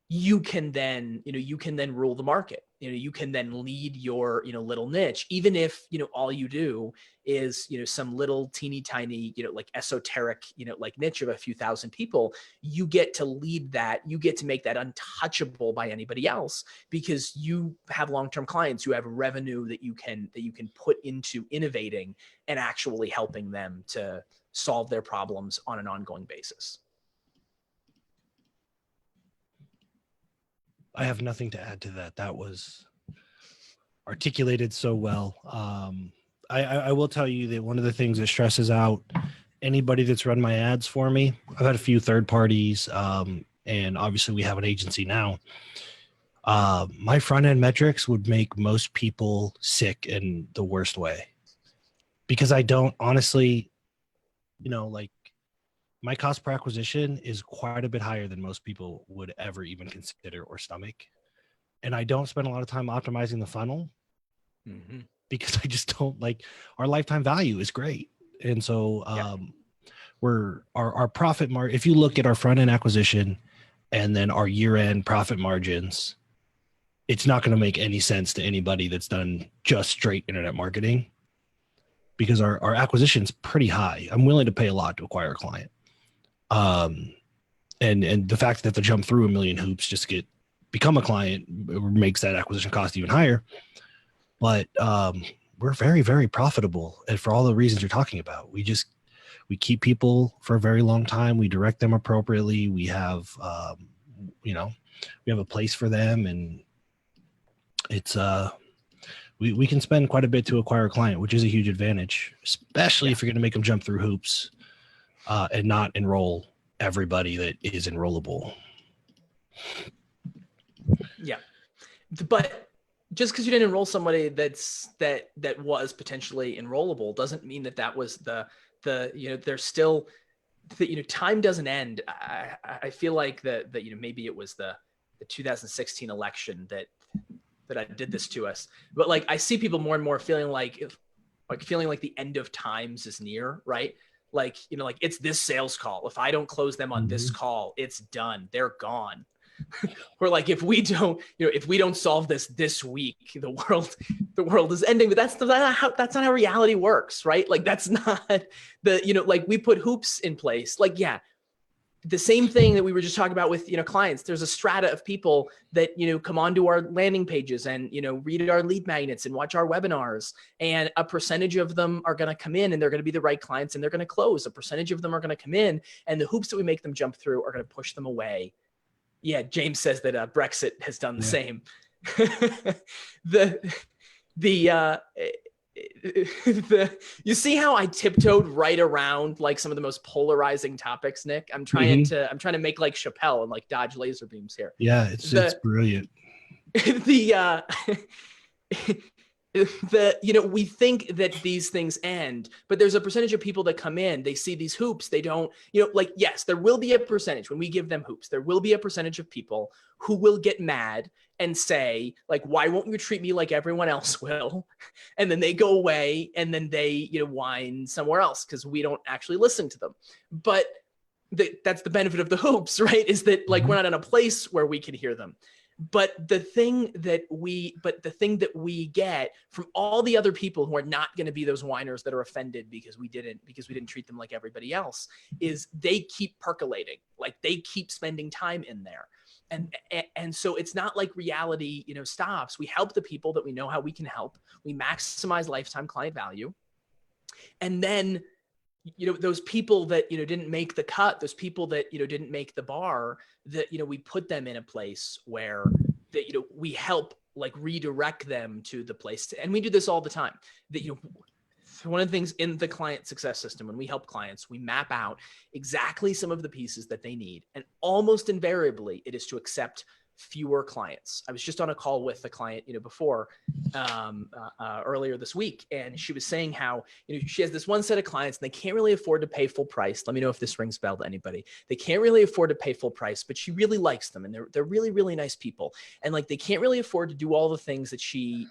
you can then rule the market. You can then lead your, little niche, even if, all you do is, some little teeny tiny, like esoteric, like niche of a few thousand people. You get to lead that. You get to make that untouchable by anybody else, because you have long-term clients who have revenue that you can put into innovating and actually helping them to solve their problems on an ongoing basis. I have nothing to add to that. That was articulated so well. I will tell you that one of the things that stresses out anybody that's run my ads for me, I've had a few third parties, and obviously we have an agency now. My front end metrics would make most people sick in the worst way, because I don't honestly, like, my cost per acquisition is quite a bit higher than most people would ever even consider or stomach. And I don't spend a lot of time optimizing the funnel, because I just don't our lifetime value is great. And so our profit margin, if you look at our front end acquisition and then our year end profit margins, it's not going to make any sense to anybody that's done just straight internet marketing, because our acquisition's pretty high. I'm willing to pay a lot to acquire a client. And the fact that they jump through a million hoops just to become a client makes that acquisition cost even higher. But we're very, very profitable. And for all the reasons you're talking about, we keep people for a very long time. We direct them appropriately. We have, we have a place for them, and it's, we can spend quite a bit to acquire a client, which is a huge advantage, especially if you're going to make them jump through hoops, and not enroll everybody that is enrollable. Yeah. But just because you didn't enroll somebody that was potentially enrollable doesn't mean that was the there's still, time doesn't end. I feel like that maybe it was the 2016 election that I did this to us, but I see people more and more feeling like the end of times is near, right? It's this sales call. If I don't close them on this call, it's done. They're gone. Or if we don't solve this week, the world is ending. But that's not how reality works, right? That's not we put hoops in place. The same thing that we were just talking about with, clients. There's a strata of people that, come onto our landing pages and, read our lead magnets and watch our webinars. And a percentage of them are going to come in and they're going to be the right clients and they're going to close. A percentage of them are going to come in, and the hoops that we make them jump through are going to push them away. Yeah. James says that Brexit has done the same. You see how I tiptoed right around some of the most polarizing topics, Nick? I'm trying to make Chappelle and dodge laser beams here. Yeah, it's brilliant. we think that these things end, but there's a percentage of people that come in, they see these hoops, they don't, yes, there will be a percentage when we give them hoops, there will be a percentage of people who will get mad and say, like, why won't you treat me like everyone else will? And then they go away and then they, whine somewhere else because we don't actually listen to them. But that's the benefit of the hoops, right? Is that like, we're not in a place where we can hear them. But the thing that we get from all the other people who are not going to be those whiners that are offended because we didn't treat them like everybody else is they keep percolating, like they keep spending time in there. And so it's not like reality, stops. We help the people that we know how we can help. We maximize lifetime client value. And then, those people that, didn't make the cut, those people that, didn't make the bar, that, we put them in a place where that, we help like redirect them to the place. And we do this all the time. That, one of the things in the client success system, when we help clients, we map out exactly some of the pieces that they need. And almost invariably it is to accept fewer clients. I was just on a call with a client, before earlier this week, and she was saying how, she has this one set of clients and they can't really afford to pay full price. Let me know if this rings a bell to anybody. They can't really afford to pay full price, but she really likes them and they're really, really nice people. And like, they can't really afford to do all the things that she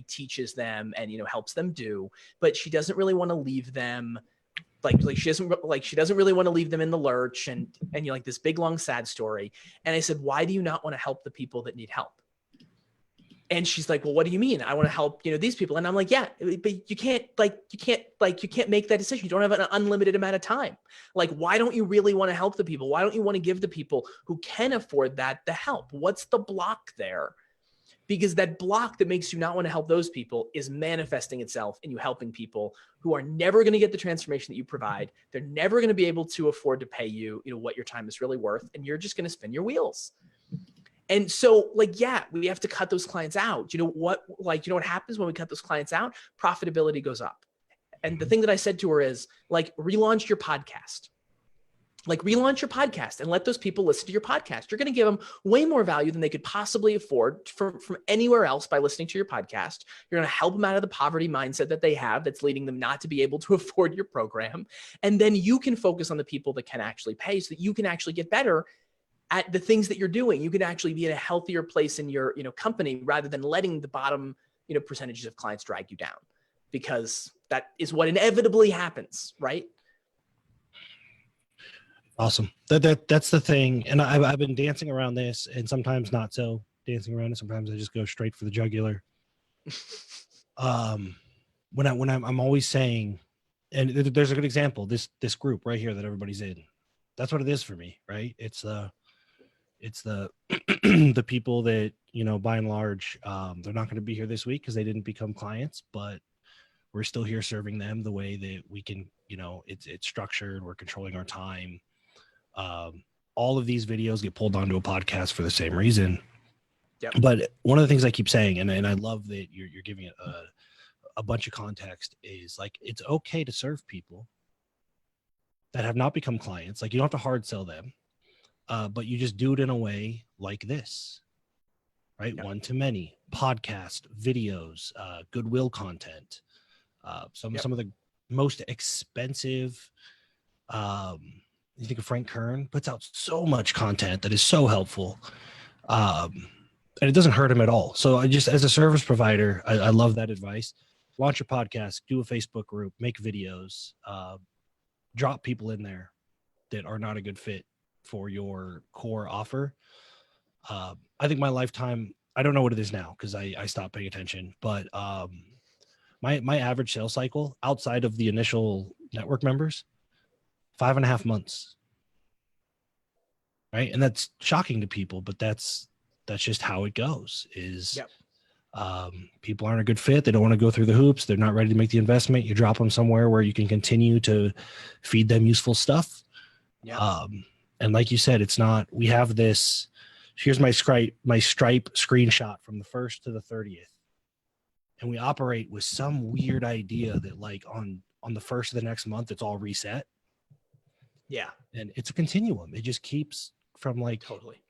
teaches them and, helps them do, but she doesn't really want to leave them she doesn't really want to leave them in the lurch and like this big, long, sad story. And I said, why do you not want to help the people that need help? And she's like, well, what do you mean? I want to help, these people. And I'm like, yeah, but you can't make that decision. You don't have an unlimited amount of time. Like, why don't you really want to help the people? Why don't you want to give the people who can afford that the help? What's the block there? Because that block that makes you not want to help those people is manifesting itself in you helping people who are never going to get the transformation that you provide. They're never going to be able to afford to pay you, what your time is really worth. And you're just going to spin your wheels. And so we have to cut those clients out. You know what happens when we cut those clients out? Profitability goes up. And the thing that I said to her is relaunch your podcast. Relaunch your podcast and let those people listen to your podcast. You're going to give them way more value than they could possibly afford from anywhere else by listening to your podcast. You're going to help them out of the poverty mindset that they have that's leading them not to be able to afford your program. And then you can focus on the people that can actually pay so that you can actually get better at the things that you're doing. You can actually be in a healthier place in your, company rather than letting the bottom, percentages of clients drag you down, because that is what inevitably happens, right? Awesome. That's the thing. And I've been dancing around this and sometimes not so dancing around it. Sometimes I just go straight for the jugular. When I'm always saying, and there's a good example, this group right here that everybody's in, that's what it is for me, right? It's the the people that, by and large, they're not going to be here this week because they didn't become clients, but we're still here serving them the way that we can, it's structured. We're controlling our time. All of these videos get pulled onto a podcast for the same reason. Yep. But one of the things I keep saying, and I love that you're giving it a bunch of context, is like, it's okay to serve people that have not become clients. Like, you don't have to hard sell them, but you just do it in a way like this, right? Yep. One to many, podcast, videos, goodwill content, some of the most expensive, you think of Frank Kern, puts out so much content that is so helpful. And it doesn't hurt him at all. So I just, as a service provider, I love that advice. Launch your podcast, do a Facebook group, make videos, drop people in there that are not a good fit for your core offer. I think my lifetime, I don't know what it is now because I stopped paying attention, but my average sales cycle outside of the initial network members, 5.5 months. Right. And that's shocking to people, but that's just how it goes is, yep. People aren't a good fit. They don't want to go through the hoops. They're not ready to make the investment. You drop them somewhere where you can continue to feed them useful stuff. Yep. And like you said, it's not, we have this, here's my Stripe screenshot from the 1st to the 30th. And we operate with some weird idea that like on the 1st of the next month, it's all reset. Yeah. And it's a continuum. It just keeps from like totally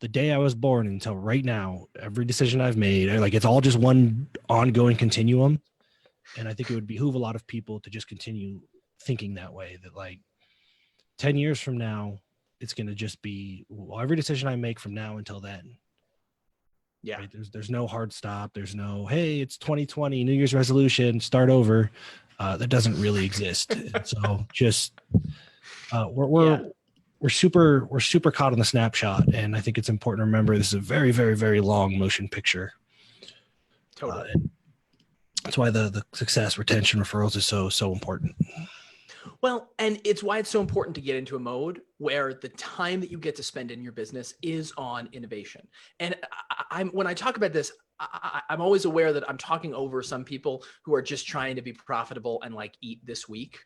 the day I was born until right now, every decision I've made, like it's all just one ongoing continuum. And I think it would behoove a lot of people to just continue thinking that way, that like 10 years from now, it's going to just be, well, every decision I make from now until then. Yeah. Right? There's no hard stop. There's no, hey, it's 2020, New Year's resolution, start over. That doesn't really exist. So just we're super caught on the snapshot, and I think it's important to remember this is a very, very, very long motion picture. Totally. That's why the success, retention, referrals is so important. Well, and it's why it's so important to get into a mode where the time that you get to spend in your business is on innovation. And when I talk about this, I'm always aware that I'm talking over some people who are just trying to be profitable and like eat this week.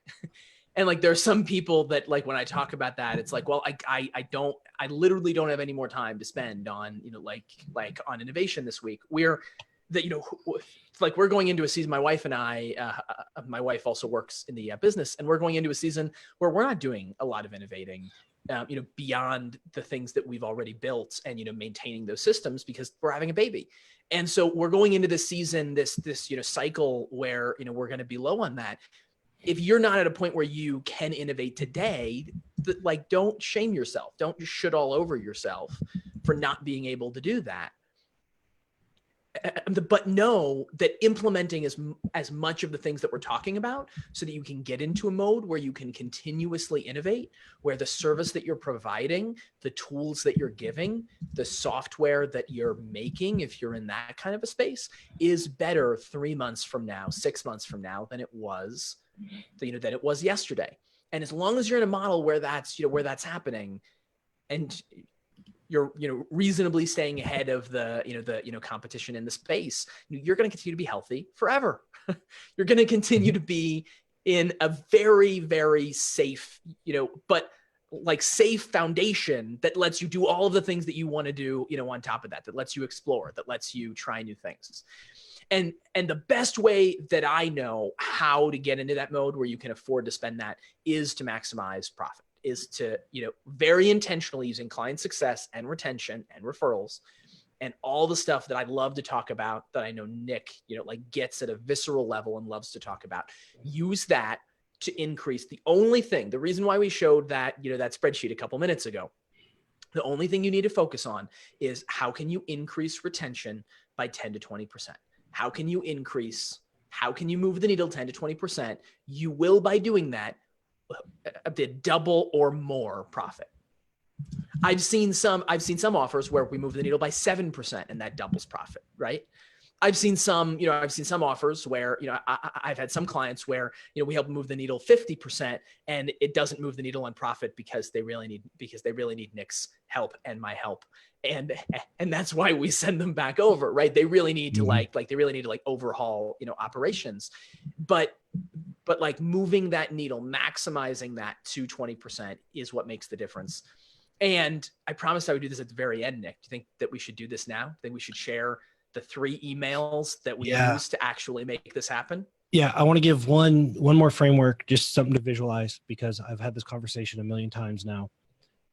And like, there's some people that like, when I talk about that, it's like, well, I literally don't have any more time to spend on, like on innovation this week. Like we're going into a season, my wife and I, my wife also works in the business, and we're going into a season where we're not doing a lot of innovating, beyond the things that we've already built and, maintaining those systems because we're having a baby. And so we're going into this season, this cycle where, we're going to be low on that. If you're not at a point where you can innovate today, like don't shame yourself. Don't just shit all over yourself for not being able to do that. But know that implementing as much of the things that we're talking about so that you can get into a mode where you can continuously innovate, where the service that you're providing, the tools that you're giving, the software that you're making, if you're in that kind of a space, is better 3 months from now, 6 months from now than it was, than it was yesterday. And as long as you're in a model where that's happening, and you're reasonably staying ahead of the competition in the space, you're going to continue to be healthy forever. You're going to continue to be in a very, very safe, but like safe foundation that lets you do all of the things that you want to do, on top of that lets you explore, that lets you try new things. And the best way that I know how to get into that mode where you can afford to spend that is to maximize profit, is to, very intentionally using client success and retention and referrals and all the stuff that I love to talk about that I know Nick, gets at a visceral level and loves to talk about. Use that to increase the reason why we showed that, that spreadsheet a couple minutes ago, the only thing you need to focus on is how can you increase retention by 10 to 20%? How can you move the needle 10 to 20%? You will, by doing that, double or more profit. I've seen some offers where we move the needle by 7% and that doubles profit, right? I've seen some offers where, I've had some clients where, we help move the needle 50% and it doesn't move the needle on profit because they really need Nick's help and my help. And that's why we send them back over, right? They really need to they really need to overhaul, operations, but like moving that needle, maximizing that to 20% is what makes the difference. And I promised I would do this at the very end, Nick. Do you think that we should do this now? I think we should share the 3 emails that we use to actually make this happen. Yeah, I want to give one more framework, just something to visualize, because I've had this conversation a million times now.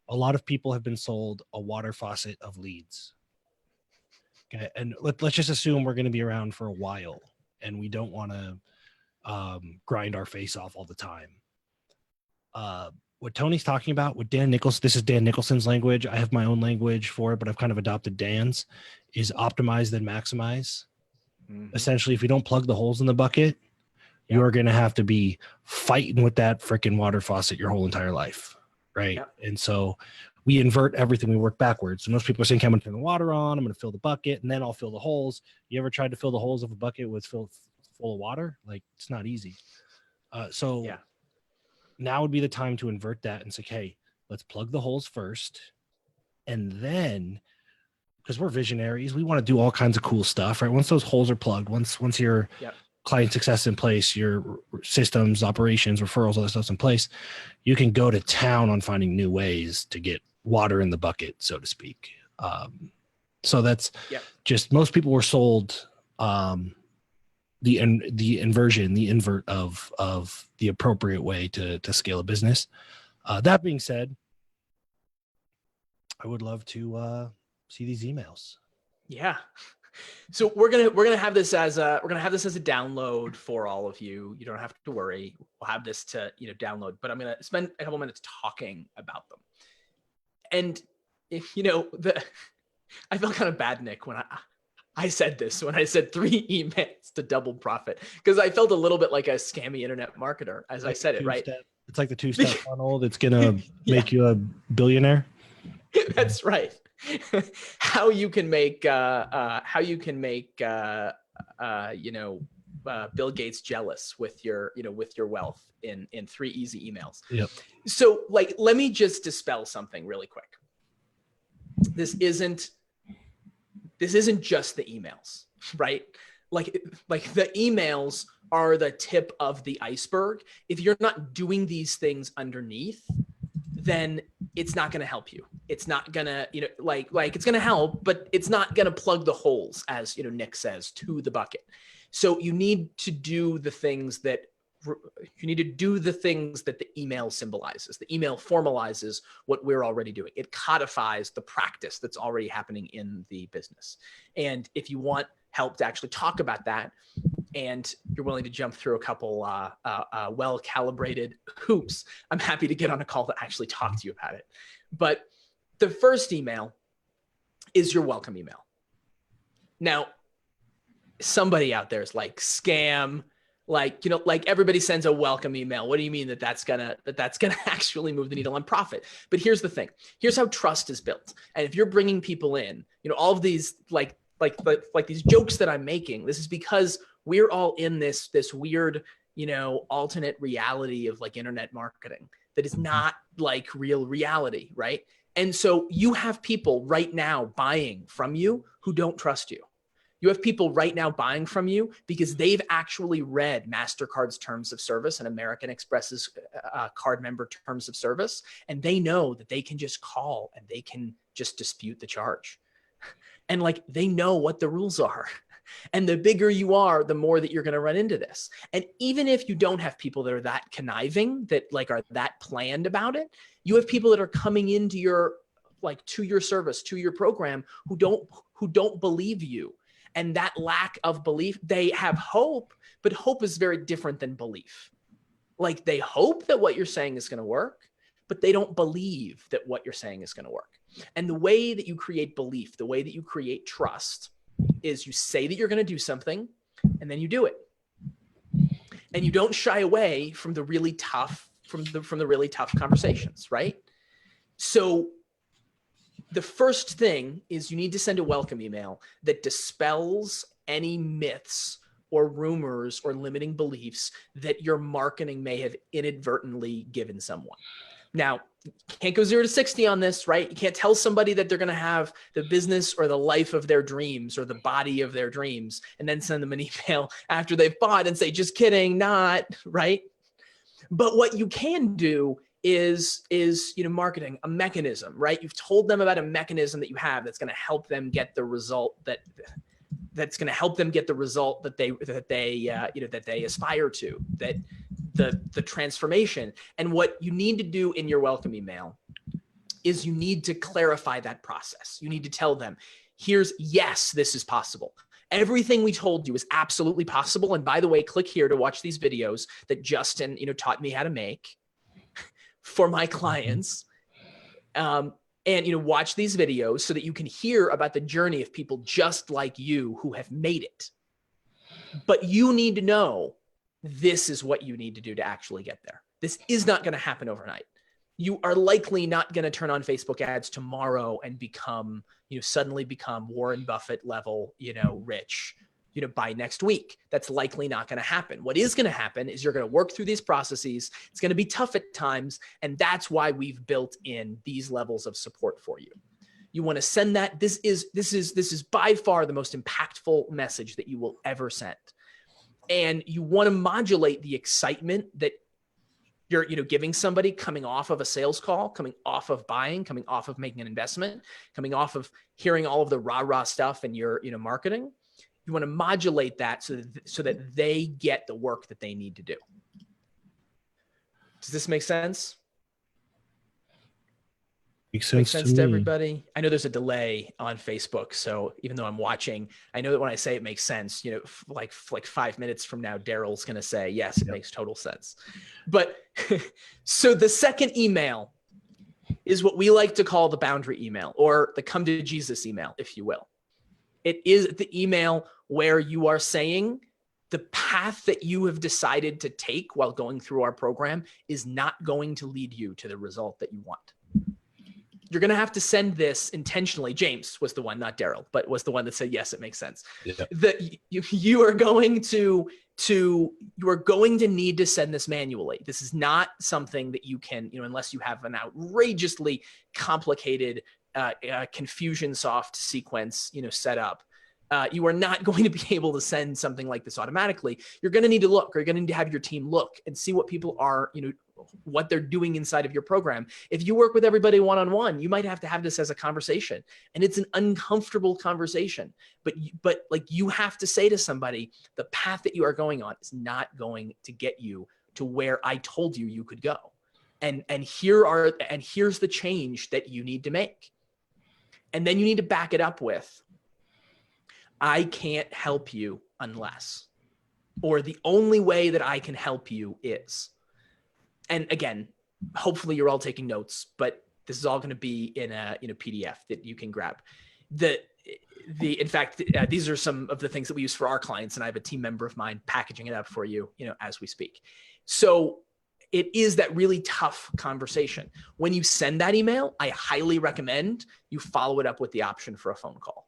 A lot of people have been sold a water faucet of leads. Okay, and let's just assume we're going to be around for a while, and we don't want to grind our face off all the time. What Tony's talking about with Dan Nicholson, this is Dan Nicholson's language. I have my own language for it, but I've kind of adopted Dan's, is optimize then maximize. Mm-hmm. Essentially, if you don't plug the holes in the bucket, you're going to have to be fighting with that freaking water faucet your whole entire life. Right. Yep. And so we invert everything. We work backwards. So most people are saying, okay, I'm going to turn the water on, I'm going to fill the bucket, and then I'll fill the holes. You ever tried to fill the holes of a bucket with full of water? Like, it's not easy. Now would be the time to invert that and say, hey, let's plug the holes first. And then, because we're visionaries, we want to do all kinds of cool stuff, right? Once those holes are plugged, once your client success in place, your systems, operations, referrals, all that stuff's in place, you can go to town on finding new ways to get water in the bucket, so to speak. So that's just, most people were sold the invert of the appropriate way to scale a business. That being said, I would love to see these emails. Yeah. So we're gonna have this as a download for all of you. You don't have to worry. We'll have this to download, but I'm gonna spend a couple minutes talking about them. And I felt kind of bad, Nick, when I said this, when I said 3 emails to double profit, because I felt a little bit like a scammy internet marketer as I said it, right? It's like the 2-step funnel that's gonna make you a billionaire. That's right. How you can make Bill Gates jealous with your wealth in 3 easy emails. Yep. So let me just dispel something really quick. This isn't just the emails, right? Like the emails are the tip of the iceberg. If you're not doing these things underneath, then it's not going to help you. It's not going to, it's going to help, but it's not going to plug the holes, as Nick says, to the bucket. So you need to do the things that the email symbolizes. The email formalizes what we're already doing. It codifies the practice that's already happening in the business. And if you want help to actually talk about that, and you're willing to jump through a couple well-calibrated hoops, I'm happy to get on a call to actually talk to you about it. But the first email is your welcome email. Now, somebody out there is like, scam, like everybody sends a welcome email. What do you mean that's gonna actually move the needle on profit? But here's the thing. Here's how trust is built. And if you're bringing people in, all of these like these jokes that I'm making, this is because we're all in this weird, alternate reality of internet marketing that is not like real reality, right? And so you have people right now buying from you who don't trust you. You have people right now buying from you because they've actually read MasterCard's terms of service and American Express's card member terms of service, and they know that they can just call and they can just dispute the charge. And they know what the rules are. And the bigger you are, the more that you're going to run into this. And even if you don't have people that are that conniving, that are that planned about it, you have people that are coming into your to your service, to your program, who don't believe you. And that lack of belief, they have hope, but hope is very different than belief. They hope that what you're saying is going to work, but they don't believe that what you're saying is going to work. And the way that you create belief, the way that you create trust, is you say that you're going to do something, and then you do it. And you don't shy away from the really tough, from the really tough conversations, right? So the first thing is you need to send a welcome email that dispels any myths or rumors or limiting beliefs that your marketing may have inadvertently given someone. Now, you can't go 0 to 60 on this, right? You can't tell somebody that they're going to have the business or the life of their dreams or the body of their dreams and then send them an email after they've bought and say, just kidding, not, right? But what you can do is marketing, a mechanism, right? You've told them about a mechanism that you have that's going to help them get the result that they aspire to, that the transformation. And what you need to do in your welcome email is you need to clarify that process. You need to tell them, yes, this is possible. Everything we told you is absolutely possible. And by the way, click here to watch these videos that Justin, taught me how to make for my clients. And watch these videos so that you can hear about the journey of people just like you who have made it. But you need to know this is what you need to do to actually get there. This is not going to happen overnight. You are likely not going to turn on Facebook ads tomorrow and suddenly become Warren Buffett level, rich, by next week. That's likely not going to happen. What is going to happen is you're going to work through these processes. It's going to be tough at times. And that's why we've built in these levels of support for you. You want to send that. This is by far the most impactful message that you will ever send. And you want to modulate the excitement that you're giving somebody coming off of a sales call, coming off of buying, coming off of making an investment, coming off of hearing all of the rah-rah stuff in your marketing. You want to modulate that so that they get the work that they need to do. Does this make sense? Makes Makes sense sense to me. everybody. I know there's a delay on Facebook, so even though I'm watching, I know that when I say it makes sense, like 5 minutes from now, Daryl's going to say, yes, it makes total sense. But so the second email is what we like to call the boundary email, or the come to Jesus email, if you will. It is the email where you are saying the path that you have decided to take while going through our program is not going to lead you to the result that you want. You're going to have to send this intentionally. James was the one, not Daryl, but was the one that said, yes, it makes sense. Yeah. That you are going to need to send this manually. This is not something that you can, unless you have an outrageously complicated Confusionsoft sequence, set up. You are not going to be able to send something like this automatically. You're going to need to look, or you're going to need to have your team look and see what people are, what they're doing inside of your program. If you work with everybody one-on-one, you might have to have this as a conversation, and it's an uncomfortable conversation, but like you have to say to somebody, the path that you are going on is not going to get you to where I told you you could go. And here's the change that you need to make. And then you need to back it up with, I can't help you unless, or the only way that I can help you is. And again, hopefully you're all taking notes, but this is all going to be in a PDF that you can grab. In fact, these are some of the things that we use for our clients, and I have a team member of mine packaging it up for you, as we speak. So it is that really tough conversation. When you send that email, I highly recommend you follow it up with the option for a phone call.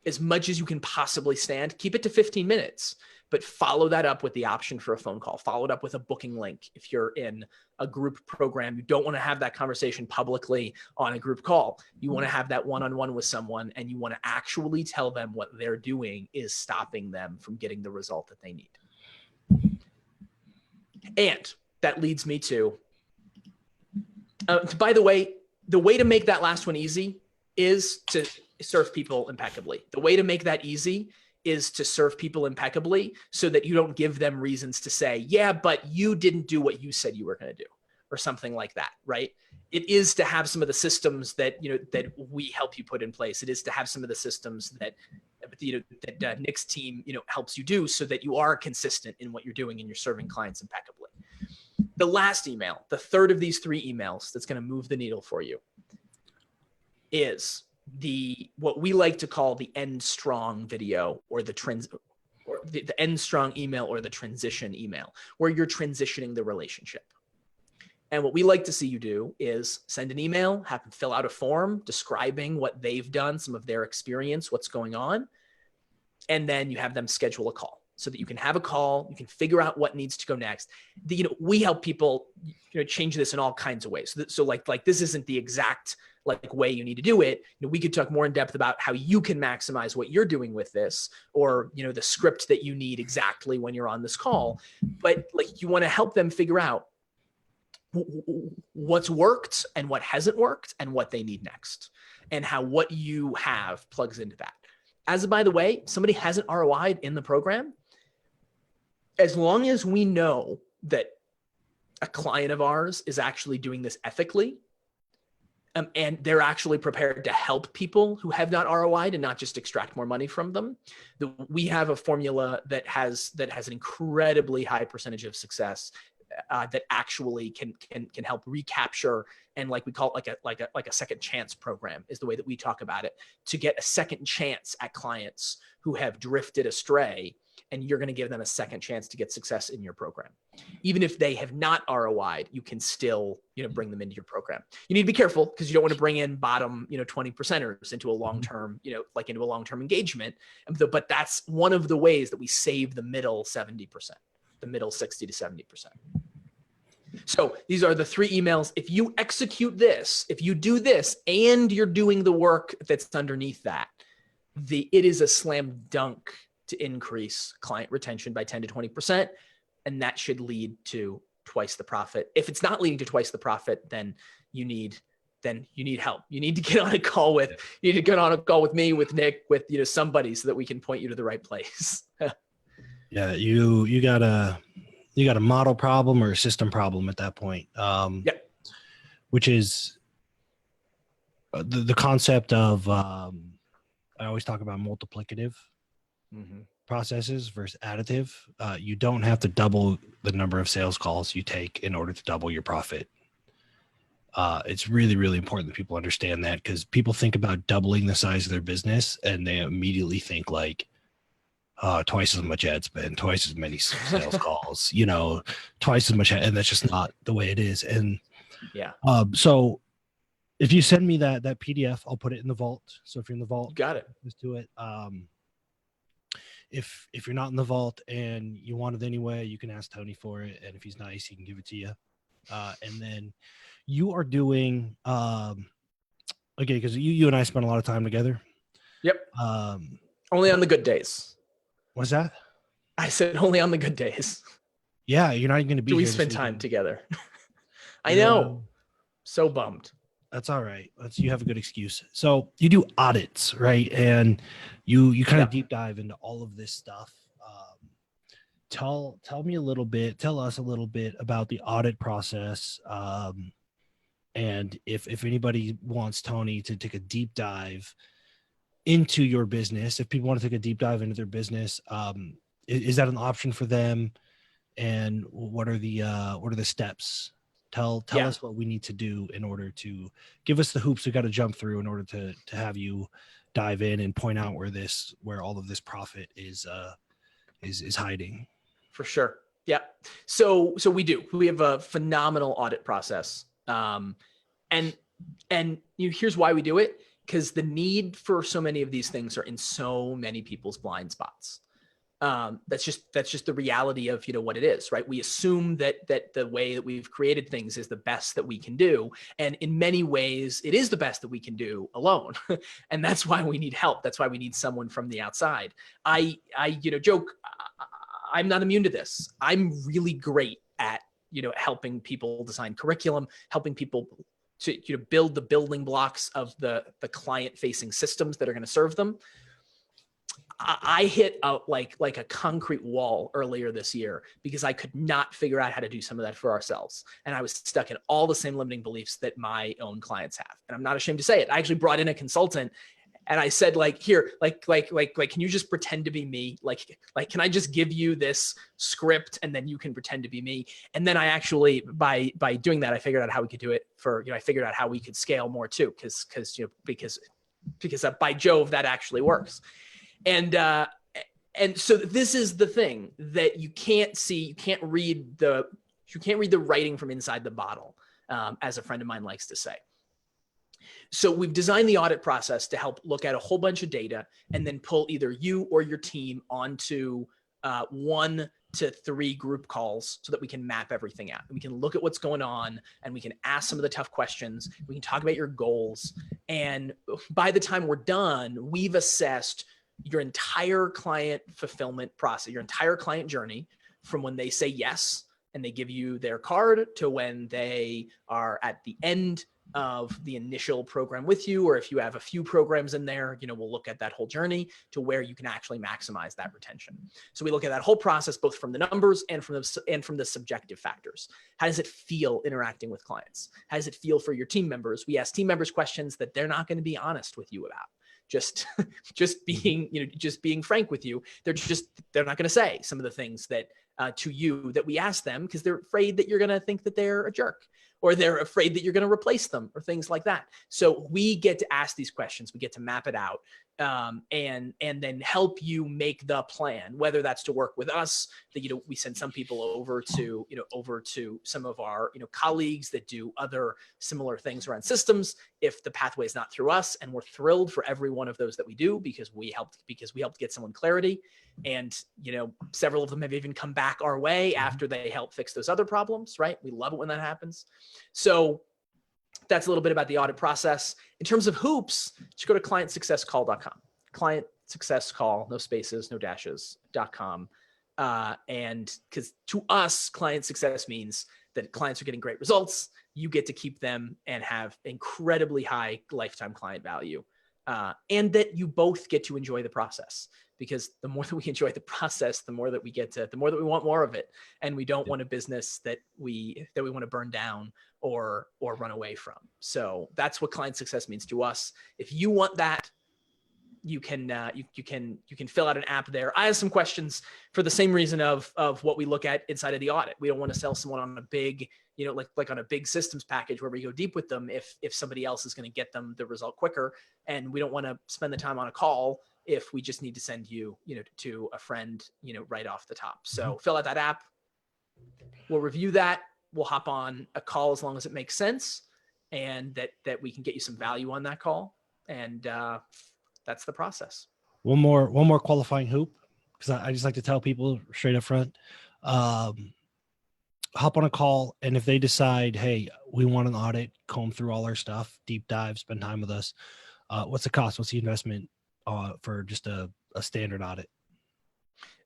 As much as you can possibly stand, keep it to 15 minutes, but follow that up with the option for a phone call. Follow it up with a booking link. If you're in a group program, you don't want to have that conversation publicly on a group call. You want to have that one-on-one with someone, and you want to actually tell them what they're doing is stopping them from getting the result that they need. And that leads me to, by the way to make that last one easy is to serve people impeccably. The way to make that easy is to serve people impeccably so that you don't give them reasons to say, yeah, but you didn't do what you said you were going to do, or something like that, right? It is to have some of the systems that, that we help you put in place. It is to have some of the systems that, Nick's team, helps you do, so that you are consistent in what you're doing and you're serving clients impeccably. The last email, the third of these 3 emails that's going to move the needle for you, is what we like to call the end strong video, or the end strong email, or the transition email, where you're transitioning the relationship. And what we like to see you do is send an email, have them fill out a form describing what they've done, some of their experience, what's going on. And then you have them schedule a call so that you can have a call, you can figure out what needs to go next. We help people, change this in all kinds of ways. So like this isn't the exact way you need to do it. We could talk more in depth about how you can maximize what you're doing with this, or, the script that you need exactly when you're on this call. But you want to help them figure out what's worked and what hasn't worked and what they need next, and how what you have plugs into that. As by the way, somebody hasn't ROI'd in the program, as long as we know that a client of ours is actually doing this ethically, and they're actually prepared to help people who have not ROI'd and not just extract more money from them, we have a formula that has an incredibly high percentage of success that actually can help recapture, and we call it like a second chance program is the way that we talk about it, to get a second chance at clients who have drifted astray, and you're going to give them a second chance to get success in your program. Even if they have not ROI'd, you can still, bring them into your program. You need to be careful, because you don't want to bring in bottom, 20%ers into a long-term, into a long-term engagement. But that's one of the ways that we save the middle 70%, the middle 60 to 70%. So these are the 3 emails. If you execute this, if you do this, and you're doing the work that's underneath that, it is a slam dunk to increase client retention by 10 to 20%. And that should lead to twice the profit. If it's not leading to twice the profit, then you need help. You need to get on a call with me, with Nick, with somebody, so that we can point you to the right place. Yeah, you got a model problem or a system problem at that point. Yeah. Which is the concept of I always talk about multiplicative processes versus additive. You don't have to double the number of sales calls you take in order to double your profit. It's really, really important that people understand that, because people think about doubling the size of their business and they immediately think like twice as much ad spend, twice as many sales calls, twice as much. And that's just not the way it is. And Yeah. So if you send me that PDF, I'll put it in the vault. So if you're in the vault, You got it. let's do it. If you're not in the vault and you want it anyway, you can ask Tony for it. And if he's nice, he can give it to you. And then you are doing, okay, because you and I spent a lot of time together. Yep. Only on the good days. What's that? I said only on the good days. Yeah, you're not even going to be. Do we here spend this time weekend. together? I know. So bummed. That's all right. You have a good excuse. So you do audits, right? And you kind of deep dive into all of this stuff. Tell us a little bit about the audit process. And if anybody wants Tony to take a deep dive into your business, if people want to take a deep dive into their business, is that an option for them? And what are the steps? Tell us what we need to do in order to give us the hoops we got to jump through in order to have you dive in and point out where all of this profit is hiding. For sure. Yeah. So we have a phenomenal audit process. And here's why we do it, because the need for so many of these things are in so many people's blind spots. That's just the reality of, what it is, right? We assume that the way that we've created things is the best that we can do. And in many ways, it is the best that we can do alone. And that's why we need help. That's why we need someone from the outside. I joke, I'm not immune to this. I'm really great at, helping people design curriculum, helping people to build the building blocks of the client facing systems that are going to serve them. I hit out like a concrete wall earlier this year because I could not figure out how to do some of that for ourselves. And I was stuck in all the same limiting beliefs that my own clients have. And I'm not ashamed to say it. I actually brought in a consultant and I said, here, can you just pretend to be me? Like, can I just give you this script and then you can pretend to be me? And then I actually, by doing that, I figured out how we could do it I figured out how we could scale more too. Because by Jove, that actually works. And so this is the thing that you can't see. You can't read the writing from inside the bottle, as a friend of mine likes to say. So we've designed the audit process to help look at a whole bunch of data and then pull either you or your team onto 1 to 3 group calls so that we can map everything out. And we can look at what's going on and we can ask some of the tough questions. We can talk about your goals. And by the time we're done, we've assessed your entire client fulfillment process, your entire client journey, from when they say yes and they give you their card to when they are at the end of the initial program with you, or if you have a few programs in there, we'll look at that whole journey to where you can actually maximize that retention. So we look at that whole process, both from the numbers and from the subjective factors. How does it feel interacting with clients? How does it feel for your team members? We ask team members questions that they're not going to be honest with you about. Just being frank with you. They're not going to say some of the things that to you that we ask them because they're afraid that you're going to think that they're a jerk, or they're afraid that you're going to replace them, or things like that. So we get to ask these questions. We get to map it out, and then help you make the plan, whether that's to work with us, that, we send some people over to some of our, colleagues that do other similar things around systems. If the pathway is not through us, and we're thrilled for every one of those that we do, because we helped get someone clarity. And, several of them have even come back our way after they help fix those other problems, right? We love it when that happens. So that's a little bit about the audit process. In terms of hoops, just go to clientsuccesscall.com. Client success call, no spaces, no dashes.com. And because to us, client success means that clients are getting great results. You get to keep them and have incredibly high lifetime client value. And that you both get to enjoy the process, because the more that we enjoy the process, the more that we want more of it. And we don't want a business that we want to burn down or run away from. So that's what client success means to us. If you want that, you can fill out an app there. I have some questions for the same reason of what we look at inside of the audit. We don't want to sell someone on a big, like on a big systems package where we go deep with them if somebody else is going to get them the result quicker. And we don't want to spend the time on a call if we just need to send you, to a friend, right off the top. So fill out that app. We'll review that. We'll hop on a call as long as it makes sense, and that we can get you some value on that call. And that's the process. One more qualifying hoop, because I just like to tell people straight up front, hop on a call, and if they decide, hey, we want an audit, comb through all our stuff, deep dive, spend time with us, what's the cost? What's the investment for just a standard audit?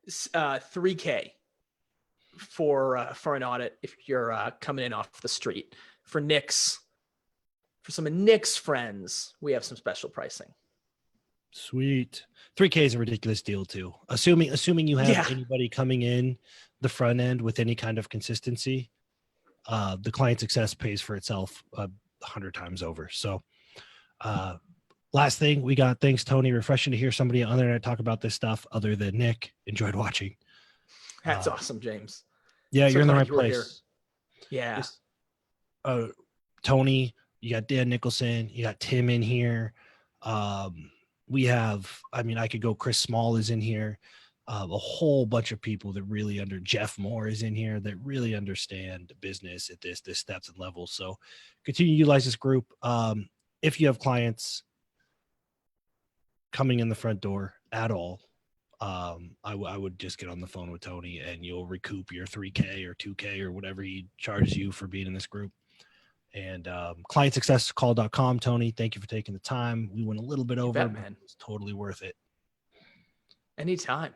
$3,000 for an audit if you're coming in off the street. For some of Nick's friends, we have some special pricing. Sweet. $3,000 is a ridiculous deal too. Assuming you have anybody coming in the front end with any kind of consistency, the client success pays for itself 100 times over. So last thing we got. Thanks, Tony. Refreshing to hear somebody on the internet talk about this stuff other than Nick. Enjoyed watching. That's awesome, James. Yeah, So you're in the glad right you were here. place. Yeah. Tony, you got Dan Nicholson, you got Tim in here. We have, I could go, Chris Small is in here. A whole bunch of people that really Jeff Moore is in here that really understand business at this steps and levels. So continue to utilize this group. If you have clients coming in the front door at all, I would just get on the phone with Tony and you'll recoup your $3,000 or $2,000 or whatever he charges you for being in this group. And clientsuccesscall.com. Tony, thank you for taking the time. We went a little bit over, man. It's totally worth it. Anytime.